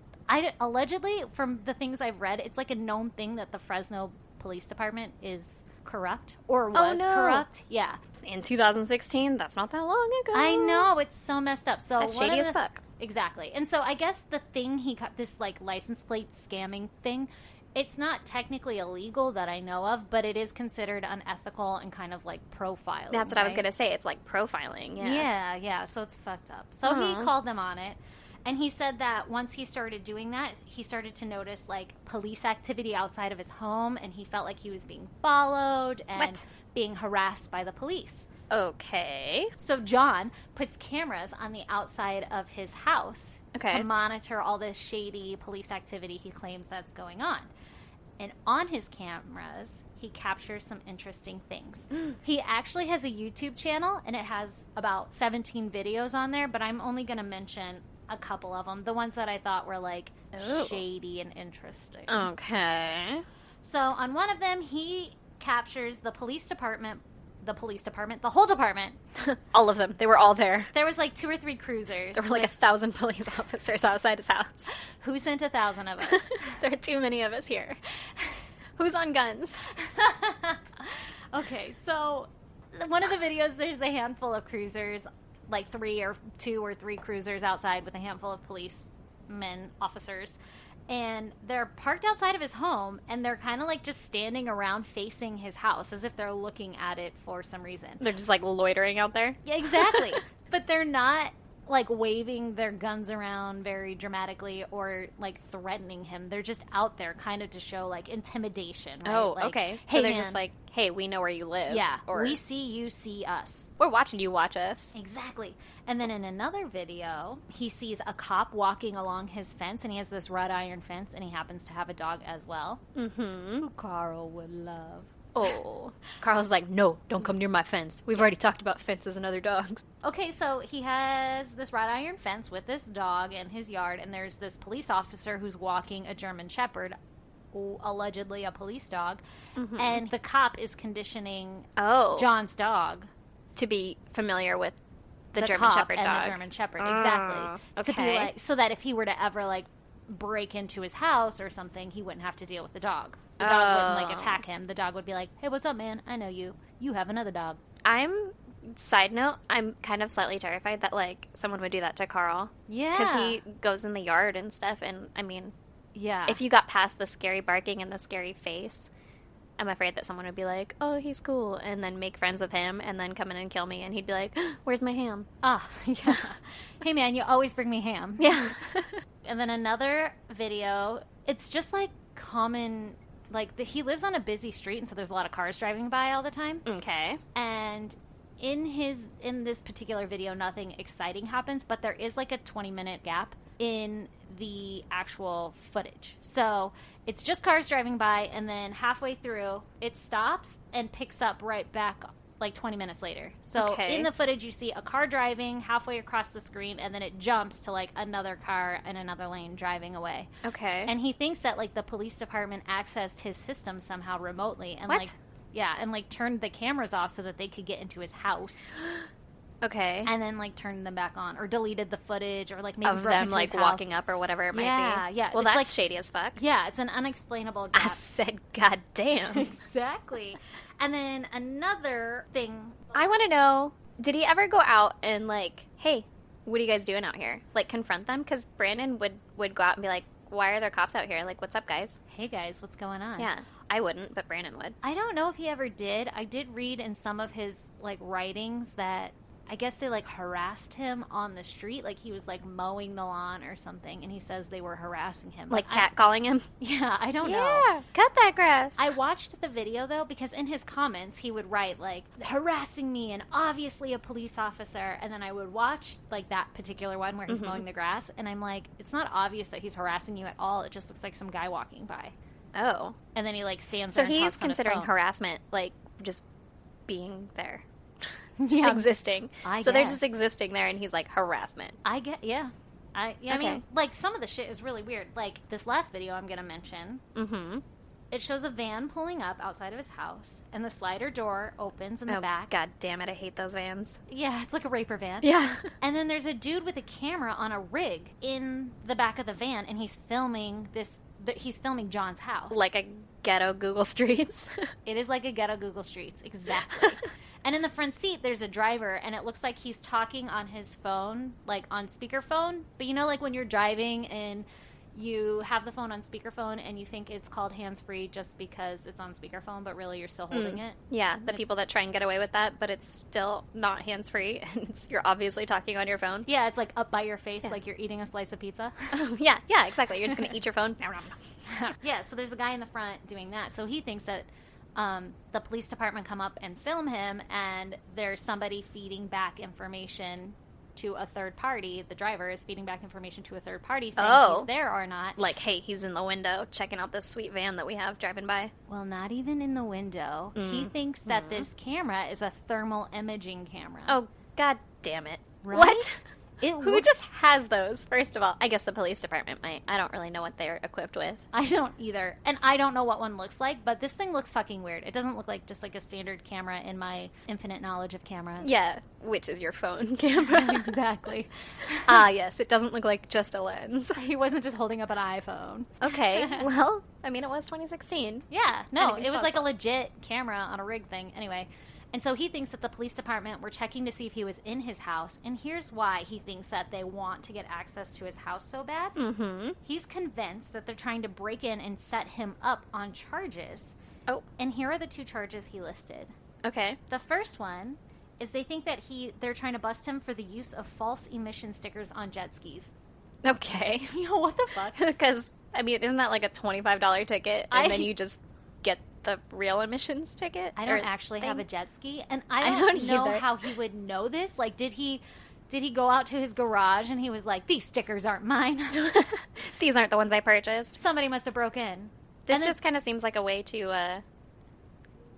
allegedly, from the things I've read, it's like a known thing that the Fresno Police Department is corrupt or was corrupt. Yeah. In 2016, that's not that long ago. I know, it's so messed up. So that's shady as fuck. Exactly. And so I guess the thing he got, this, like, license plate scamming thing, it's not technically illegal that I know of, but it is considered unethical and kind of like profiling. That's what I was going to say. It's like profiling. Yeah. So it's fucked up. So he called them on it. And he said that once he started doing that, he started to notice, like, police activity outside of his home, and he felt like he was being followed and being harassed by the police. Okay. So John puts cameras on the outside of his house to monitor all this shady police activity he claims that's going on. And on his cameras, he captures some interesting things. He actually has a YouTube channel, and it has about 17 videos on there, but I'm only going to mention a couple of them. The ones that I thought were, like, shady and interesting. Okay. So on one of them, he captures the whole department. All of them. They were all there. There was like 2 or 3 cruisers. There were like 1,000 police officers outside his house. Who sent 1,000 of us? There are too many of us here. Who's on guns? Okay, so one of the videos, there's a handful of cruisers, like 2 or 3 cruisers outside with a handful of policemen, officers. And they're parked outside of his home, and they're kind of like just standing around facing his house as if they're looking at it for some reason. They're just like loitering out there? Yeah, exactly. But they're not like waving their guns around very dramatically or like threatening him. They're just out there kind of to show like intimidation. Right? Oh, like, okay. Hey, so they're man, just like, hey, we know where you live. Yeah, or we see you, see us. We're watching you watch us. Exactly. And then in another video, he sees a cop walking along his fence, and he has this wrought iron fence, and he happens to have a dog as well. Mm-hmm. Who Carl would love. Oh. Carl's like, no, don't come near my fence. We've already talked about fences and other dogs. Okay, so he has this wrought iron fence with this dog in his yard, and there's this police officer who's walking a German Shepherd, allegedly a police dog, and the cop is conditioning John's dog to be familiar with the German cop Shepherd and dog. the German Shepherd, exactly. Okay. To be like, so that if he were to ever like break into his house or something, he wouldn't have to deal with the dog. The dog wouldn't like attack him. The dog would be like, "Hey, what's up, man? I know you. You have another dog." Side note, I'm kind of slightly terrified that like someone would do that to Carl. Yeah, because he goes in the yard and stuff, and I mean, yeah, if you got past the scary barking and the scary face, I'm afraid that someone would be like, oh, he's cool, and then make friends with him, and then come in and kill me, and he'd be like, where's my ham? Yeah. Hey, man, you always bring me ham. Yeah. And then another video, it's just like common, like he lives on a busy street, and so there's a lot of cars driving by all the time. Okay. And in this particular video, nothing exciting happens, but there is like a 20-minute gap in the actual footage. So it's just cars driving by, and then halfway through, it stops and picks up right back like 20 minutes later. So in the footage, you see a car driving halfway across the screen, and then it jumps to like another car in another lane driving away. Okay. And he thinks that like the police department accessed his system somehow remotely, and What? like, yeah, and like turned the cameras off so that they could get into his house. Okay. And then like turned them back on, or deleted the footage, or like maybe of broke them into like his house. walking up or whatever it might be. Yeah. Well, It's that's like, shady as fuck. yeah, it's an unexplainable gap. I said, God damn. Exactly. And then another thing, I want to know, did he ever go out and like, hey, what are you guys doing out here? Like confront them? Because Brandon would go out and be like, why are there cops out here? Like, what's up, guys? hey guys, what's going on? Yeah. I wouldn't, but Brandon would. I don't know if he ever did. I did read in some of his like writings that I guess they like harassed him on the street, like he was like mowing the lawn or something, and he says they were harassing him. Like catcalling him? Yeah, I don't know. Yeah, cut that grass. I watched the video though because in his comments he would write like harassing me and obviously a police officer, and then I would watch like that particular one where he's mowing the grass, and I'm like, it's not obvious that he's harassing you at all. It just looks like some guy walking by. Oh. And then he like stands So there and he's talks on his considering phone. harassment like just being there. Just Yeah, existing. I So they're guess. just existing there and he's like harassment. I get, yeah. I Okay. mean, like, some of the shit is really weird. Like, this last video I'm going to mention, Mm-hmm. it shows a van pulling up outside of his house, and the slider door opens in the back. God damn it, I hate those vans. Yeah, it's like a raper van. Yeah. And then there's a dude with a camera on a rig in the back of the van, and he's filming he's filming John's house. Like a ghetto Google Streets. It is like a ghetto Google Streets, exactly. And in the front seat, there's a driver, and it looks like he's talking on his phone, like on speakerphone. But you know, like when you're driving and you have the phone on speakerphone and you think it's called hands-free just because it's on speakerphone, but really you're still holding it? Yeah, the people that try and get away with that, but it's still not hands-free, and you're obviously talking on your phone. Yeah, it's like up by your face, like you're eating a slice of pizza. Yeah, exactly. You're just going to eat your phone. Yeah, so there's a guy in the front doing that. So he thinks that the police department come up and film him, and there's somebody feeding back information to a third party. The driver is feeding back information to a third party saying he's there or not. Like, hey, he's in the window checking out this sweet van that we have driving by. Well, not even in the window. He thinks that this camera is a thermal imaging camera. Oh, God damn it. Right? What? Who just has those, first of all? I guess the police department might. I don't really know what they're equipped with. I don't either. And I don't know what one looks like, but this thing looks fucking weird. It doesn't look like just like a standard camera in my infinite knowledge of cameras. Yeah, which is your phone camera. Exactly. Yes, it doesn't look like just a lens. He wasn't just holding up an iPhone. Okay, well, I mean, it was 2016. Yeah, no, it was like a possible. legit camera on a rig thing. Anyway. And so he thinks that the police department were checking to see if he was in his house. And here's why he thinks that they want to get access to his house so bad. Mm-hmm. He's convinced that they're trying to break in and set him up on charges. Oh. And here are the 2 charges he listed. Okay. The first one is they think that they're trying to bust him for the use of false emission stickers on jet skis. Okay. You know, what the fuck? Because, I mean, isn't that like a $25 ticket? And then you just get the real emissions ticket? I don't actually have a jet ski, and I I don't don't know either. how he would know this. Like, did he go out to his garage and he was like, these stickers aren't mine? These aren't the ones I purchased. Somebody must have broke in. This just kind of seems like a way to,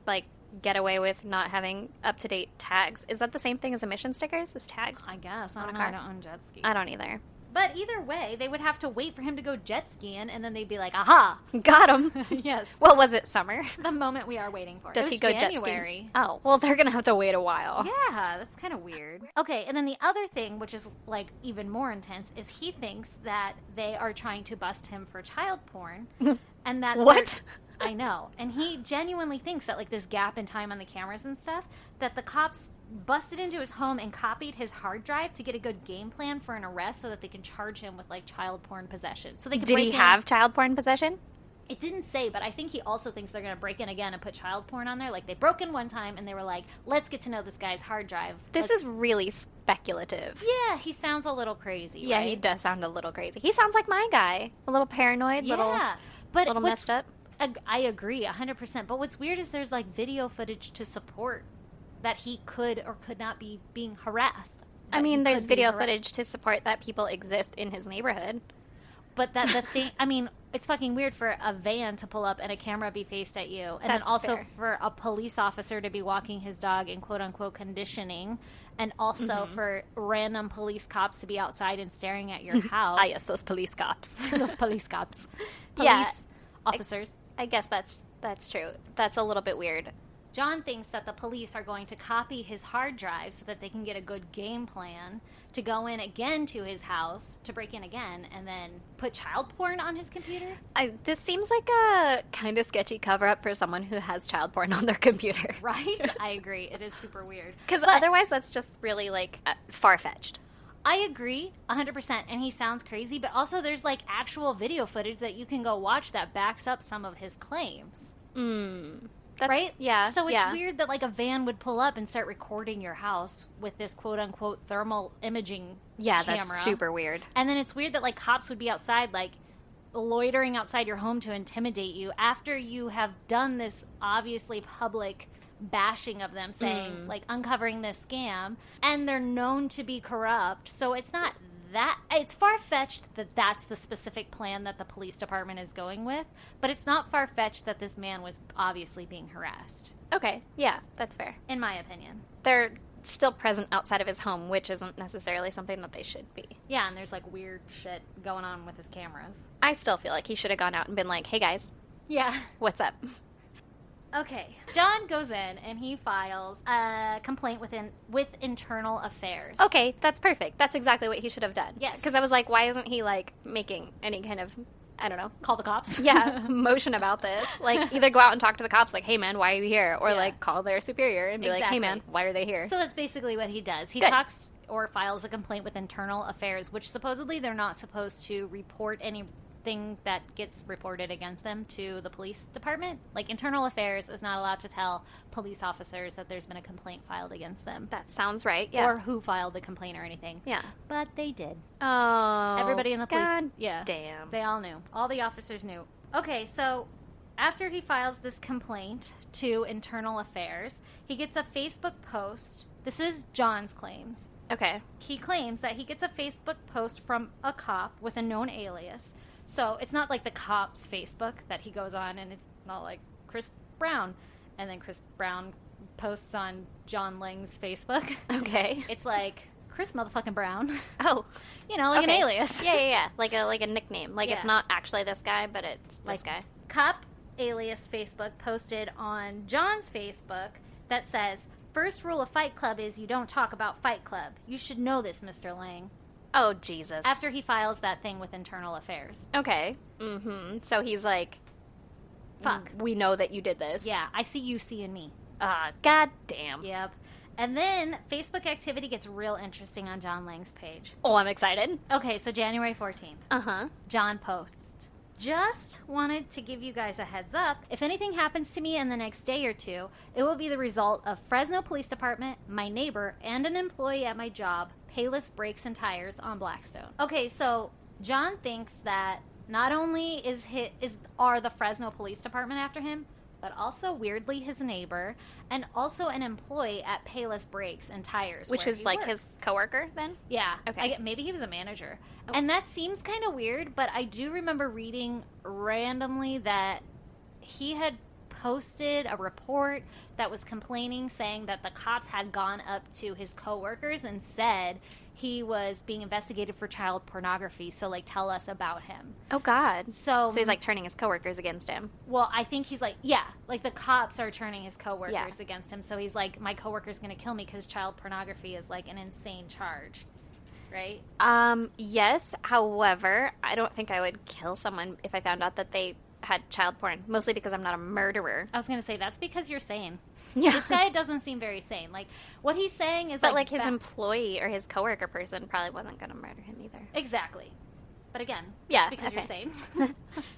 like, get away with not having up-to-date tags. Is that the same thing as emission stickers? As tags? I guess. I on don't a know. car? I don't own jet skis. I don't either. But either way, they would have to wait for him to go jet skiing, and then they'd be like, aha! Got him. Yes. Well, was it summer? The moment we are waiting for. Does It he was go January. jet skiing? Oh, well, they're going to have to wait a while. Yeah, that's kind of weird. Okay, and then the other thing, which is like even more intense, is he thinks that they are trying to bust him for child porn, and that What? I know, and he genuinely thinks that like this gap in time on the cameras and stuff, that the cops busted into his home and copied his hard drive to get a good game plan for an arrest, so that they can charge him with like child porn possession. So they could Did break he in. have child porn possession? It didn't say, but I think he also thinks they're going to break in again and put child porn on there. Like, they broke in one time, and they were like, let's get to know this guy's hard drive. This is really speculative. Yeah, he sounds a little crazy, Yeah, right? he does sound a little crazy. He sounds like my guy. A little paranoid, Yeah, but little what's- messed up. I agree, 100%. But what's weird is there's, like, video footage to support that he could or could not be being harassed. I That mean, he there's could be video harassed. footage to support that people exist in his neighborhood. But that the thing, I mean, it's fucking weird for a van to pull up and a camera be faced at you. And then That's also fair. for a police officer to be walking his dog in quote unquote conditioning. And also for random police cops to be outside and staring at your house. Ah, yes, those police cops. Those police cops. Yeah. Police officers. I guess that's true. That's a little bit weird. John thinks that the police are going to copy his hard drive so that they can get a good game plan to go in again to his house, to break in again, and then put child porn on his computer. This seems like a kind of sketchy cover-up for someone who has child porn on their computer. Right? I agree. It is super weird. Because But otherwise that's just really, like, far-fetched. I agree 100%, and he sounds crazy, but also there's, like, actual video footage that you can go watch that backs up some of his claims. Right? Yeah. So it's yeah. weird that, like, a van would pull up and start recording your house with this quote-unquote thermal imaging Yeah, camera. that's super weird. And then it's weird that, like, cops would be outside, like, loitering outside your home to intimidate you after you have done this obviously public bashing of them, saying, like, uncovering this scam, and they're known to be corrupt. So it's not that... It's far-fetched that that's the specific plan that the police department is going with, but it's not far-fetched that this man was obviously being harassed, Okay, yeah, that's fair. in my opinion. They're still present outside of his home, which isn't necessarily something that they should be. Yeah, and there's, like, weird shit going on with his cameras. I still feel like he should have gone out and been like, hey guys, Yeah. what's up? Okay. John goes in and he files a complaint with Internal Affairs. Okay, that's perfect. That's exactly what he should have done. Yes. Because I was like, why isn't he, like, making any kind of, I don't know, Call the cops. yeah, motion about this? Like, either go out and talk to the cops, like, hey man, why are you here? Or, Yeah. like, call their superior and be like, hey Exactly. man, why are they here? So that's basically what he does. He Good. talks or files a complaint with Internal Affairs, which supposedly they're not supposed to report anything that gets reported against them to the police department. Like, Internal Affairs is not allowed to tell police officers that there's been a complaint filed against them. That sounds right, yeah. Or who filed the complaint or anything. yeah. But they did. Oh. Everybody in the police. God Yeah. damn. They all knew. All the officers knew. Okay, so after he files this complaint to Internal Affairs, he gets a Facebook post. This is John's claims. Okay. He claims that he gets a Facebook post from a cop with a known alias. So it's not like the cop's Facebook that he goes on, and it's not like Chris Brown. And then Chris Brown posts on John Lang's Facebook. Okay. It's like Chris motherfucking Brown. Oh. You know, like an alias. Yeah. Like a nickname. Like, Yeah. It's not actually this guy, but it's Like, this guy. Cop alias Facebook posted on John's Facebook that says, "First rule of Fight Club is you don't talk about Fight Club. You should know this, Mr. Lang." Oh, Jesus. After he files that thing with Internal Affairs. Okay. Mm-hmm. So he's like, Fuck. We know that you did this. Yeah, I see you seeing me. God damn. Yep. And then Facebook activity gets real interesting on John Lang's page. Oh, I'm excited. Okay, so January 14th. Uh-huh. John posts, "Just wanted to give you guys a heads up. If anything happens to me in the next day or two, it will be the result of Fresno Police Department, my neighbor, and an employee at my job, Payless Brakes and Tires on Blackstone." Okay, so John thinks that not only are the Fresno Police Department after him, but also weirdly his neighbor, and also an employee at Payless Brakes and Tires, Which where is he like works. his coworker then? Yeah. Okay. Maybe he was a manager. Oh. And that seems kind of weird, but I do remember reading randomly that he had posted a report that was complaining, saying that the cops had gone up to his coworkers and said he was being investigated for child pornography, so, like, tell us about him. Oh, God. So he's, like, turning his coworkers against him. Well, I think he's like, yeah, like the cops are turning his coworkers Yeah. against him. So he's like, my coworker's going to kill me because child pornography is like an insane charge, right? Yes. However, I don't think I would kill someone if I found out that they had child porn, mostly because I'm not a murderer. I was going to say, that's because you're sane. Yeah. This guy doesn't seem very sane. Like, what he's saying is But, like, his employee or his coworker person probably wasn't going to murder him either. Exactly. But again, Yeah, it's because you're okay. sane.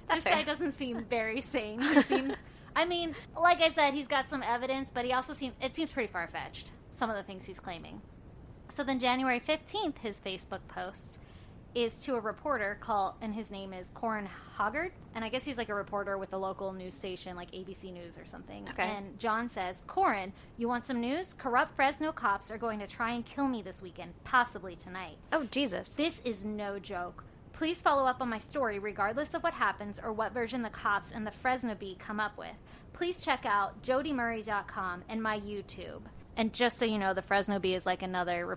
That's This guy fair. doesn't seem very sane. He seems, I mean, like I said, he's got some evidence, but he also it seems pretty far-fetched, some of the things he's claiming. So then January 15th, his Facebook posts is to a reporter and his name is Corin Hoggard, and I guess he's like a reporter with a local news station, like ABC News or something. Okay. And John says, "Corin, you want some news? Corrupt Fresno cops are going to try and kill me this weekend, possibly tonight. Oh, Jesus. This is no joke. Please follow up on my story regardless of what happens or what version the cops and the Fresno Bee come up with. Please check out jodymurray.com and my YouTube." And just so you know, the Fresno Bee is like another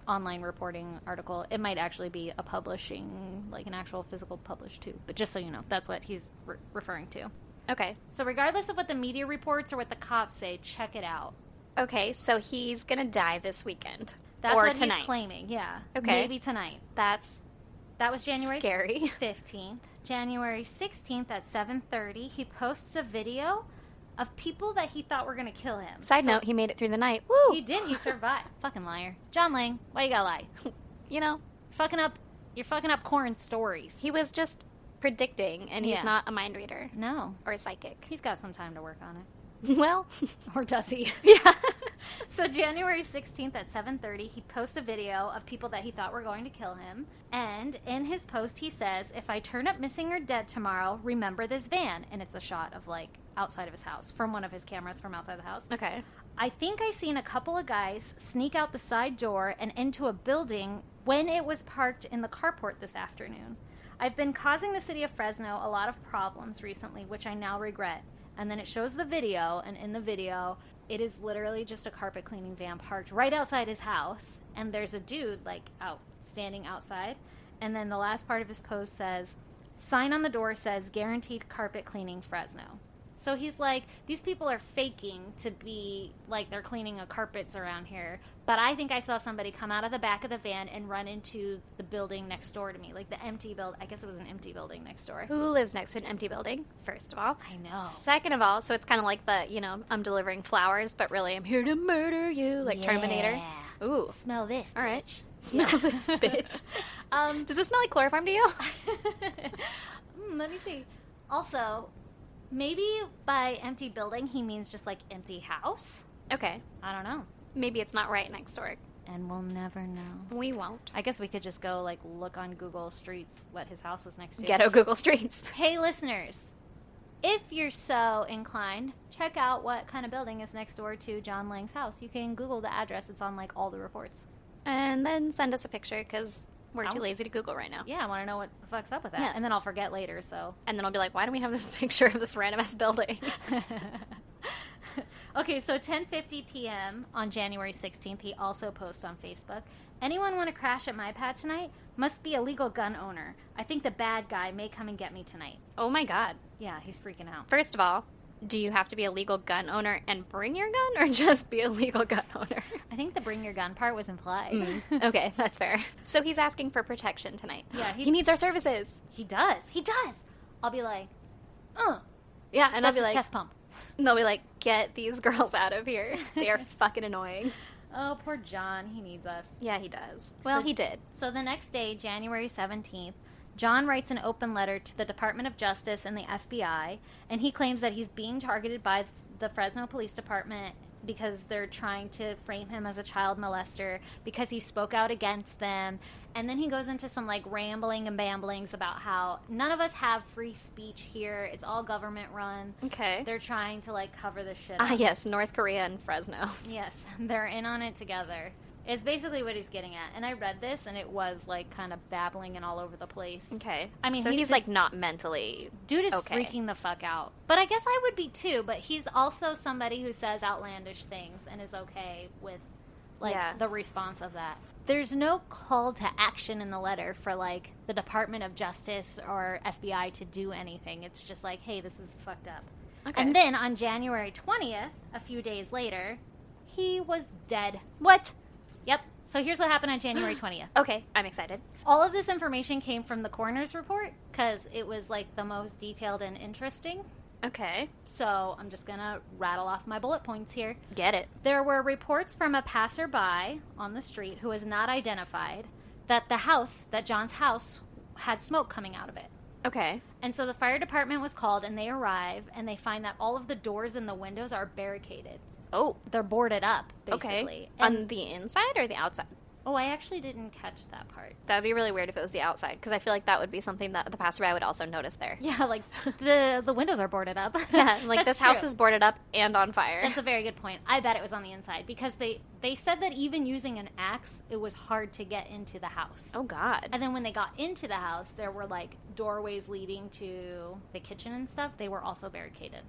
online reporting article. It might actually be a publishing, like an actual physical publish too. But just so you know, that's what he's referring to. Okay. So regardless of what the media reports or what the cops say, check it out. Okay, so he's going to die this weekend. That's or what tonight. he's claiming, yeah. Okay. Maybe tonight. That's That was January scary. 15th. January 16th at 7:30, he posts a video of people that he thought were going to kill him. Side So note, he made it through the night. Woo! he did. He survived. Fucking liar. John Lang, why you gotta lie? You know, You're fucking up Corin's stories. he was just predicting, and he's Yeah. not a mind reader No. or a psychic. He's got some time to work on it. Well, Or does he? yeah. So January 16th at 7:30, he posts a video of people that he thought were going to kill him. And in his post, he says, "If I turn up missing or dead tomorrow, remember this van." And it's a shot of, like, outside of his house, from one of his cameras from outside the house. Okay. "I think I seen a couple of guys sneak out the side door and into a building when it was parked in the carport this afternoon. I've been causing the city of Fresno a lot of problems recently, which I now regret." And then it shows the video, and in the video, it is literally just a carpet cleaning van parked right outside his house, and there's a dude, like, standing outside. And then the last part of his post says, "Sign on the door says, guaranteed carpet cleaning Fresno." So he's like, these people are faking to be like they're cleaning the carpets around here. But I think I saw somebody come out of the back of the van and run into the building next door to me. Like the empty building. I guess it was an empty building next door. Who lives next to an empty building, first of all? I know. Second of all, so it's kind of like the, I'm delivering flowers, but really I'm here to murder you, like Terminator. Ooh. Smell this. All right. bitch. Smell this, bitch. Does this smell like chloroform to you? Let me see. Also, maybe by empty building he means just like empty house. Okay. I don't know. Maybe it's not right next door. And we'll never know. We won't. I guess we could just go like look on Google Streets what his house is next to. Ghetto Google Streets. Hey listeners, if you're so inclined, check out what kind of building is next door to John Lang's house. You can Google the address. It's on like all the reports. And then send us a picture, because we're too Oh. lazy to Google right now. Yeah, I want to know what the fuck's up with that. Yeah. And then I'll forget later, so. And then I'll be like, why don't we have this picture of this random ass building? Okay, so 10:50 p.m. on January 16th, he also posts on Facebook, Anyone want to crash at my pad tonight? Must be a legal gun owner. I think the bad guy may come and get me tonight. Oh my god. Yeah, he's freaking out. First of all, do you have to be a legal gun owner and bring your gun, or just be a legal gun owner? I think the bring your gun part was implied. Okay, that's fair. So he's asking for protection tonight. Yeah, he needs our services. He does. He does. I'll be like, Yeah, and I'll be like, chest pump. And they'll be like, get these girls out of here. They are fucking annoying. Oh, poor John. He needs us. Yeah, he does. Well, he did. So the next day, January 17th, John writes an open letter to the Department of Justice and the FBI, and he claims that he's being targeted by the Fresno Police Department because they're trying to frame him as a child molester because he spoke out against them. And then he goes into some, like, rambling and bamblings about how none of us have free speech here. It's all government run. Okay. They're trying to, like, cover the shit up. Ah, yes, North Korea and Fresno. Yes, they're in on it together. It's basically what he's getting at. And I read this, and it was, like, kind of babbling and all over the place. Okay. I mean, so he's like, not mentally... Dude is okay. freaking the fuck out. But I guess I would be, too. But he's also somebody who says outlandish things and is okay with, like, the response of that. There's no call to action in the letter for, like, the Department of Justice or FBI to do anything. It's just like, hey, this is fucked up. Okay. And then on January 20th, a few days later, he was dead. What? Yep. So here's what happened on January 20th. Okay, I'm excited. All of this information came from the coroner's report because it was, like, the most detailed and interesting. Okay. So I'm just going to rattle off my bullet points here. Get it. There were reports from a passerby on the street who was not identified that John's house had smoke coming out of it. Okay. And so the fire department was called, and they arrive, and they find that all of the doors and the windows are barricaded. Oh. They're boarded up, basically. Okay. And on the inside or the outside? Oh, I actually didn't catch that part. That would be really weird if it was the outside, because I feel like that would be something that the passerby would also notice there. Yeah, like, the windows are boarded up. Yeah, like That's this house true. is boarded up and on fire. That's a very good point. I bet it was on the inside, because they said that even using an axe, it was hard to get into the house. Oh, God. And then when they got into the house, there were, like, doorways leading to the kitchen and stuff. They were also barricaded.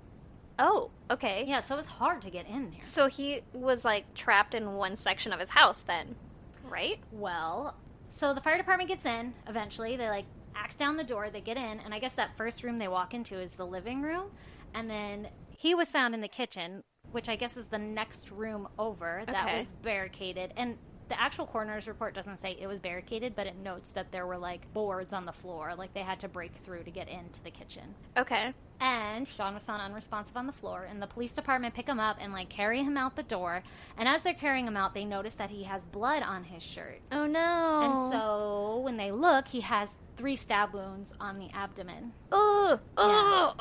Oh, okay. Yeah, so it was hard to get in there. So he was, like, trapped in one section of his house then, right? Well, so the fire department gets in eventually. They, like, axe down the door. They get in. And I guess that first room they walk into is the living room. And then he was found in the kitchen, which I guess is the next room over that was barricaded. And the actual coroner's report doesn't say it was barricaded, but it notes that there were, like, boards on the floor. Like, they had to break through to get into the kitchen. Okay. And John was found unresponsive on the floor, and the police department pick him up and, like, carry him out the door. And as they're carrying him out, they notice that he has blood on his shirt. Oh, no. And so when they look, he has 3 stab wounds on the abdomen. Oh,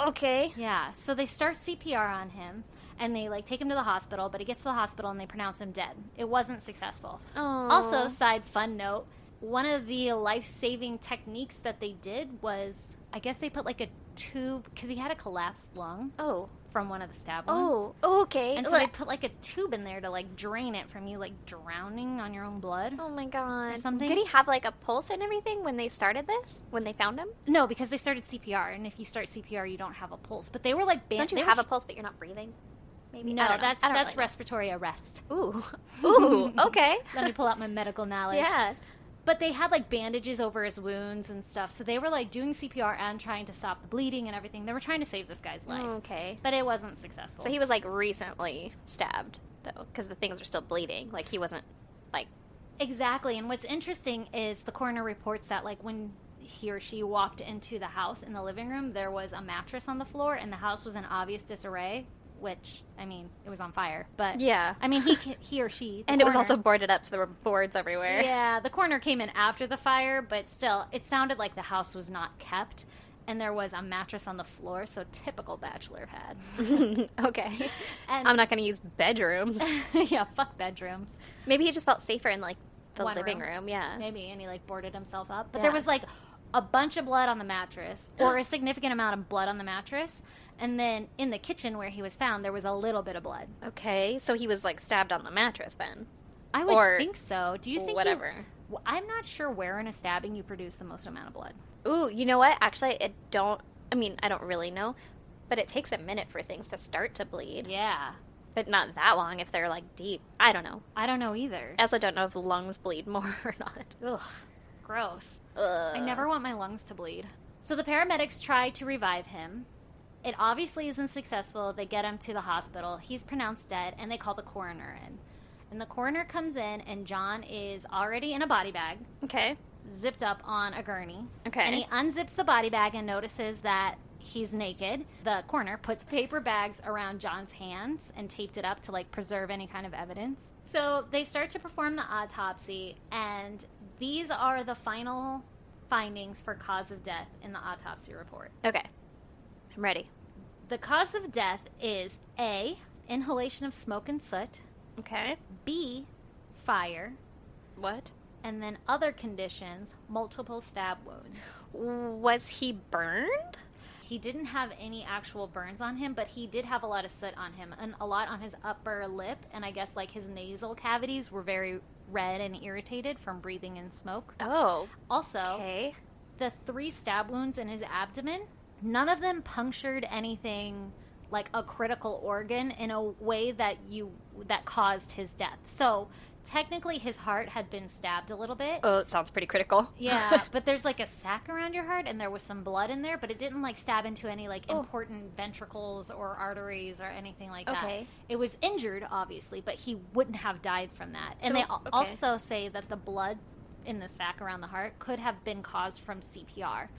okay. Yeah, so they start CPR on him, and they, like, take him to the hospital, but he gets to the hospital and they pronounce him dead. It wasn't successful. Oh. Also, side fun note, one of the life-saving techniques that they did was, I guess they put, like, a tube, because he had a collapsed lung. Oh. From one of the stab wounds. Oh, okay. And so they put, like, a tube in there to, like, drain it from you, like, drowning on your own blood. Oh, my God. Or something. Did he have, like, a pulse and everything when they started this? When they found him? No, because they started CPR, and if you start CPR, you don't have a pulse. But they were, like, Don't you have a pulse, but you're not breathing? Maybe. No, I don't that's really respiratory arrest. Ooh. Ooh, okay. Let me pull out my medical knowledge. Yeah. But they had, like, bandages over his wounds and stuff. So they were, like, doing CPR and trying to stop the bleeding and everything. They were trying to save this guy's life. Okay. But it wasn't successful. So he was, like, recently stabbed, though, because the things were still bleeding. Like, he wasn't, like... Exactly. And what's interesting is the coroner reports that, like, when he or she walked into the house in the living room, there was a mattress on the floor, and the house was in obvious disarray. Which, I mean, it was on fire, but... Yeah. I mean, he or she... And it was also boarded up, so there were boards everywhere. Yeah, the coroner came in after the fire, but still, it sounded like the house was not kept, and there was a mattress on the floor, so typical bachelor pad. Okay. And I'm not going to use bedrooms. yeah, fuck bedrooms. Maybe he just felt safer in, like, the One living room, yeah. Maybe, and he, like, boarded himself up. But Yeah. there was, like, a bunch of blood on the mattress, or a significant amount of blood on the mattress. And then in the kitchen where he was found, there was a little bit of blood. Okay, so he was, like, stabbed on the mattress then. I would think so. Do you think whatever. I'm not sure where in a stabbing you produce the most amount of blood. Ooh, you know what? Actually, I don't really know, but it takes a minute for things to start to bleed. Yeah. But not that long if they're, like, deep. I don't know. I don't know either. I also don't know if lungs bleed more or not. Ugh, gross. Ugh. I never want my lungs to bleed. So the paramedics try to revive him. It obviously isn't successful. They get him to the hospital. He's pronounced dead, and they call the coroner in. And the coroner comes in, and John is already in a body bag. Okay. Zipped up on a gurney. Okay. And he unzips the body bag and notices that he's naked. The coroner puts paper bags around John's hands and taped it up to, like, preserve any kind of evidence. So they start to perform the autopsy, and these are the final findings for cause of death in the autopsy report. Okay. I'm ready. The cause of death is A, inhalation of smoke and soot. Okay. B, fire. What? And then other conditions, multiple stab wounds. Was he burned? He didn't have any actual burns on him, but he did have a lot of soot on him and a lot on his upper lip. And I guess, like, his nasal cavities were very red and irritated from breathing in smoke. Oh. Also, Okay. the 3 stab wounds in his abdomen, none of them punctured anything like a critical organ in a way that caused his death. So technically his heart had been stabbed a little bit. Oh, it sounds pretty critical. Yeah, but there's, like, a sac around your heart, and there was some blood in there, but it didn't, like, stab into any, like, important ventricles or arteries or anything like that. Okay. It was injured, obviously, but he wouldn't have died from that. And So, they also say that the blood in the sac around the heart could have been caused from CPR.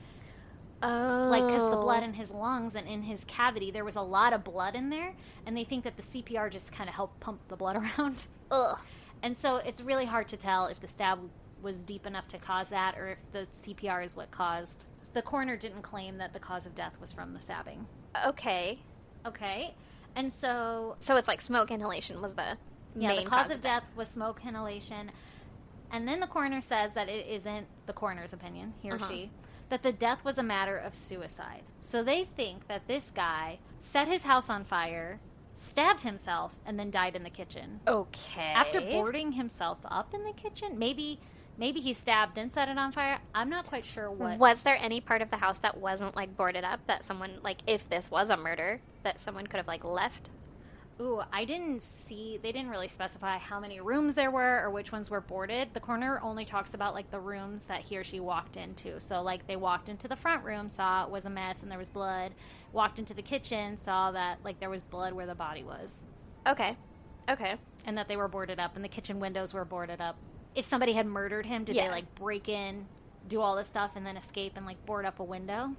Oh. Like, because the blood in his lungs and in his cavity, there was a lot of blood in there, and they think that the CPR just kind of helped pump the blood around. Ugh. And so it's really hard to tell if the stab was deep enough to cause that or if the CPR is what caused. The coroner didn't claim that the cause of death was from the stabbing. Okay. Okay. And so... So it's like smoke inhalation was the main the cause of death was smoke inhalation. And then the coroner says that it isn't the coroner's opinion, he or she, that the death was a matter of suicide. So they think that this guy set his house on fire, stabbed himself, and then died in the kitchen. Okay. After boarding himself up in the kitchen, maybe he stabbed and set it on fire. I'm not quite sure what. Was there any part of the house that wasn't, like, boarded up that someone, like, if this was a murder, that someone could have, like, left? Ooh, I didn't see, they didn't really specify how many rooms there were or which ones were boarded. The coroner only talks about, like, the rooms that he or she walked into. So, like, they walked into the front room, saw it was a mess and there was blood. Walked into the kitchen, saw that, like, there was blood where the body was. Okay. And that they were boarded up and the kitchen windows were boarded up. If somebody had murdered him, did they, like, break in, do all this stuff, and then escape and, like, board up a window?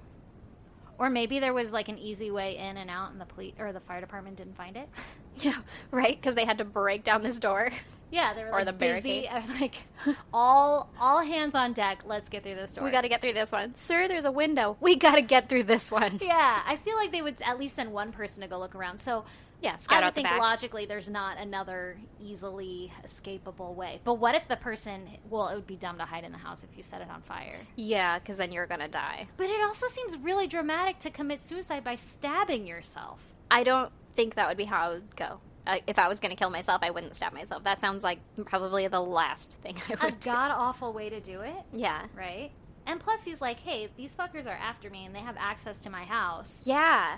Or maybe there was, like, an easy way in and out, and the police or the fire department didn't find it. Yeah, right? Because they had to break down this door. Yeah, they were, or like, the busy. barricade. Like, all hands on deck. Let's get through this door. We got to get through this one. Sir, there's a window. We got to get through this one. Yeah, I feel like they would at least send one person to go look around. So yeah, scout I would out the think back. logically there's not another easily escapable way. But what if the person, well, it would be dumb to hide in the house if you set it on fire. Yeah, because then you're going to die. But it also seems really dramatic to commit suicide by stabbing yourself. I don't think that would be how I would go. If I was going to kill myself, I wouldn't stab myself. That sounds like probably the last thing I would do. A god-awful way to do it. Yeah. Right? And plus he's like, hey, these fuckers are after me and they have access to my house. Yeah.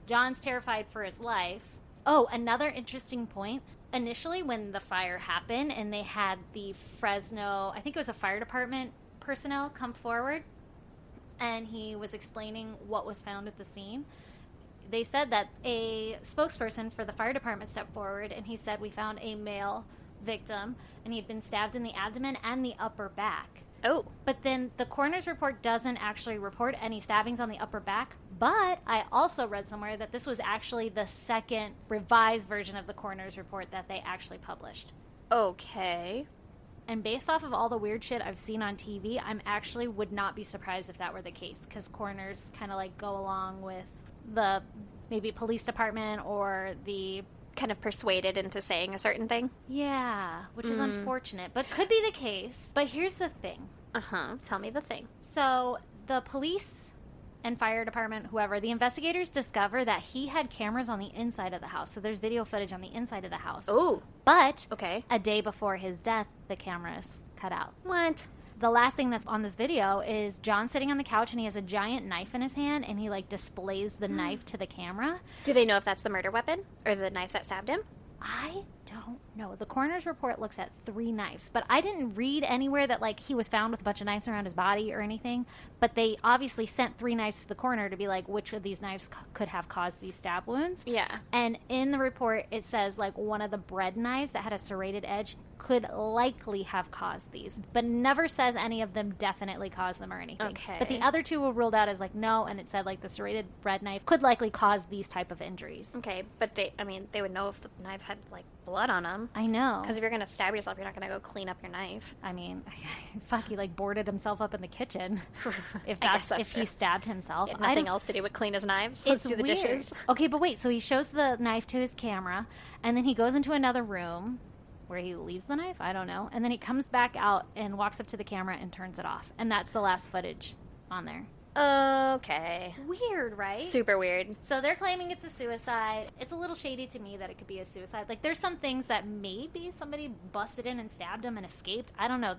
John's terrified for his life. Oh, another interesting point. Initially, when the fire happened and they had the Fresno, I think it was a fire department personnel come forward, and he was explaining what was found at the scene, they said that a spokesperson for the fire department stepped forward, and he said, we found a male victim, and he'd been stabbed in the abdomen and the upper back. Oh. But then the coroner's report doesn't actually report any stabbings on the upper back. But I also read somewhere that this was actually the second revised version of the coroner's report that they actually published. Okay. And based off of all the weird shit I've seen on TV, I'm actually would not be surprised if that were the case. Because coroners kind of, like, go along with the maybe police department or the... Kind of persuaded into saying a certain thing. Yeah, which is unfortunate, but could be the case. But here's the thing. Tell me the thing. So the police and fire department, whoever, the investigators discover that he had cameras on the inside of the house. So there's video footage on the inside of the house. Oh. But Okay. a day before his death, the cameras cut out. What? the last thing that's on this video is John sitting on the couch and he has a giant knife in his hand and he like displays the knife to the camera. Do they know if that's the murder weapon or the knife that stabbed him? I don't know. The coroner's report looks at 3 knives, but I didn't read anywhere that like he was found with a bunch of knives around his body or anything. But they obviously sent 3 knives to the coroner to be like, which of these knives could have caused these stab wounds. Yeah. And in the report, it says like one of the bread knives that had a serrated edge could likely have caused these, but never says any of them definitely caused them or anything. Okay. But the other 2 were ruled out as like no, and it said like the serrated bread knife could likely cause these type of injuries. Okay, but they would know if the knives had like blood on them. I know. Because if you're going to stab yourself, you're not going to go clean up your knife. I mean, fuck, he like boarded himself up in the kitchen. If I guess if true. he stabbed himself, He had nothing else to do but clean his knives. It's Let's do the weird. dishes. Okay, but wait. So he shows the knife to his camera, and then he goes into another room where he leaves the knife. I don't know. And then he comes back out and walks up to the camera and turns it off. And that's the last footage on there. Okay. Weird, right? Super weird. So they're claiming it's a suicide. It's a little shady to me that it could be a suicide. Like, there's some things that maybe somebody busted in and stabbed him and escaped. I don't know.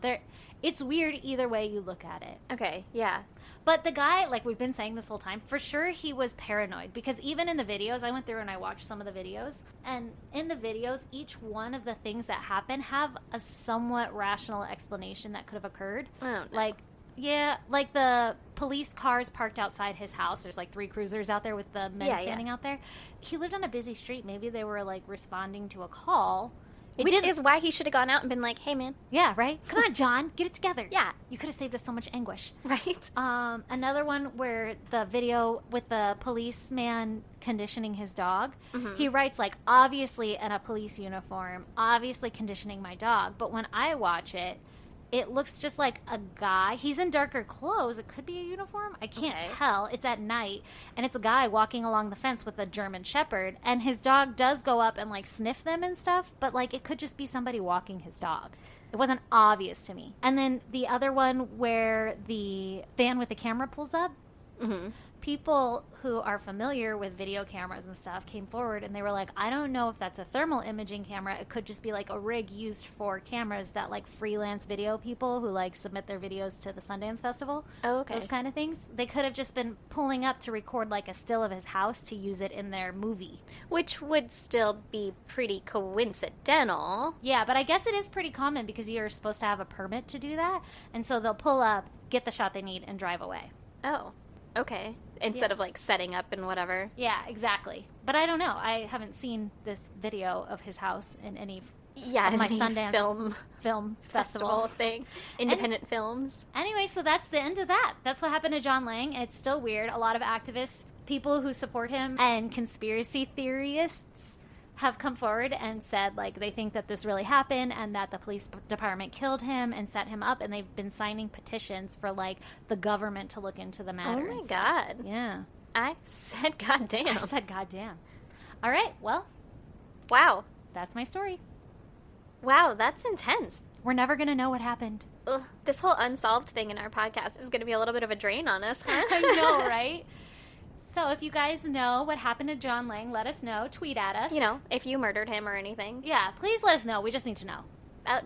It's weird either way you look at it. Okay, yeah. But the guy, like we've been saying this whole time, for sure he was paranoid. Because even in the videos, I went through and I watched some of the videos. And in the videos, each one of the things that happen have a somewhat rational explanation that could have occurred. Oh, no. Like, yeah, like the police cars parked outside his house. There's like 3 cruisers out there with the men standing out there. He lived on a busy street. Maybe they were like responding to a call. Which is why he should have gone out and been like, hey, man. Yeah, right? Come on, John. Get it together. Yeah. You could have saved us so much anguish. Right? Another one where the video with the policeman conditioning his dog, he writes, like, obviously in a police uniform, obviously conditioning my dog. But when I watch it, it looks just like a guy. He's in darker clothes. It could be a uniform. I can't tell. It's at night, and it's a guy walking along the fence with a German Shepherd, and his dog does go up and, like, sniff them and stuff, but, like, it could just be somebody walking his dog. It wasn't obvious to me. And then the other one where the van with the camera pulls up, people who are familiar with video cameras and stuff came forward and they were like, I don't know if that's a thermal imaging camera. It could just be like a rig used for cameras that like freelance video people who like submit their videos to the Sundance Festival. Oh, okay. Those kind of things. They could have just been pulling up to record like a still of his house to use it in their movie. Which would still be pretty coincidental. Yeah, but I guess it is pretty common because you're supposed to have a permit to do that. And so they'll pull up, get the shot they need, and drive away. Oh, okay. Instead of like setting up and whatever. Yeah, exactly. But I don't know. I haven't seen this video of his house in any of my Sundance film festival thing. Independent films. Anyway, so that's the end of that. That's what happened to John Lang. It's still weird. A lot of activists, people who support him, and conspiracy theorists have come forward and said, like, they think that this really happened and that the police department killed him and set him up, and they've been signing petitions for, like, the government to look into the matter. Oh, my God. Yeah. I said goddamn. I said goddamn. All right, well. Wow. That's my story. Wow, that's intense. We're never going to know what happened. Ugh, this whole unsolved thing in our podcast is going to be a little bit of a drain on us, huh? I know, right? So if you guys know what happened to John Lang, let us know. Tweet at us. You know, if you murdered him or anything. Yeah, please let us know. We just need to know.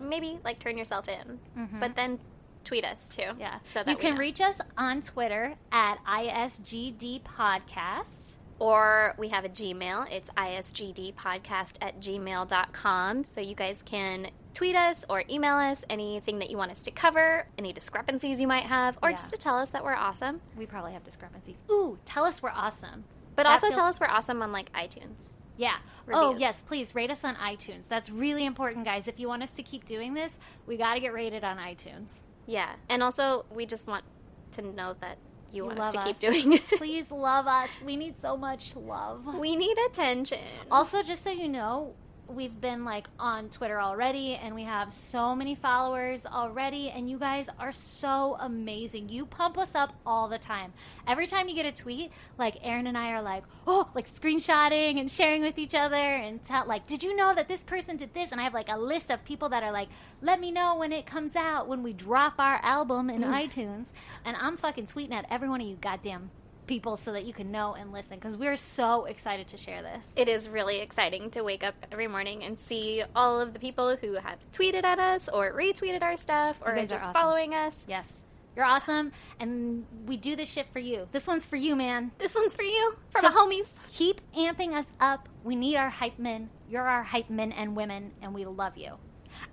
Maybe, like, turn yourself in. But then tweet us, too. Yeah. So that you can reach us on Twitter at ISGD Podcast. Or we have a Gmail. It's isgdpodcast@gmail.com. So you guys can tweet us or email us anything that you want us to cover, any discrepancies you might have, or just to tell us that we're awesome. We probably have discrepancies. Ooh, tell us we're awesome. But also tell us we're awesome on, like, iTunes. Yeah. Reviews. Oh, yes, please rate us on iTunes. That's really important, guys. If you want us to keep doing this, we got to get rated on iTunes. Yeah. And also, we just want to know that you want us to keep us. doing it. Please love us. We need so much love. We need attention. Also, just so you know, we've been like on Twitter already, and we have so many followers already, and you guys are so amazing. You pump us up all the time. Every time you get a tweet, like Erin and I are like, oh, like screenshotting and sharing with each other and like, did you know that this person did this? And I have like a list of people that are like, let me know when it comes out, when we drop our album in iTunes. And I'm fucking tweeting at every one of you goddamn people so that you can know and listen, because we're so excited to share this. It is really exciting to wake up every morning and see all of the people who have tweeted at us or retweeted our stuff or are just awesome. following us. Yes. You're awesome, and we do this shit for you. This one's for you, man. This one's for you, from So the homies. Keep amping us up. We need our hype men. You're our hype men and women, and we love you.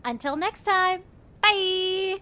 Until next time, Bye!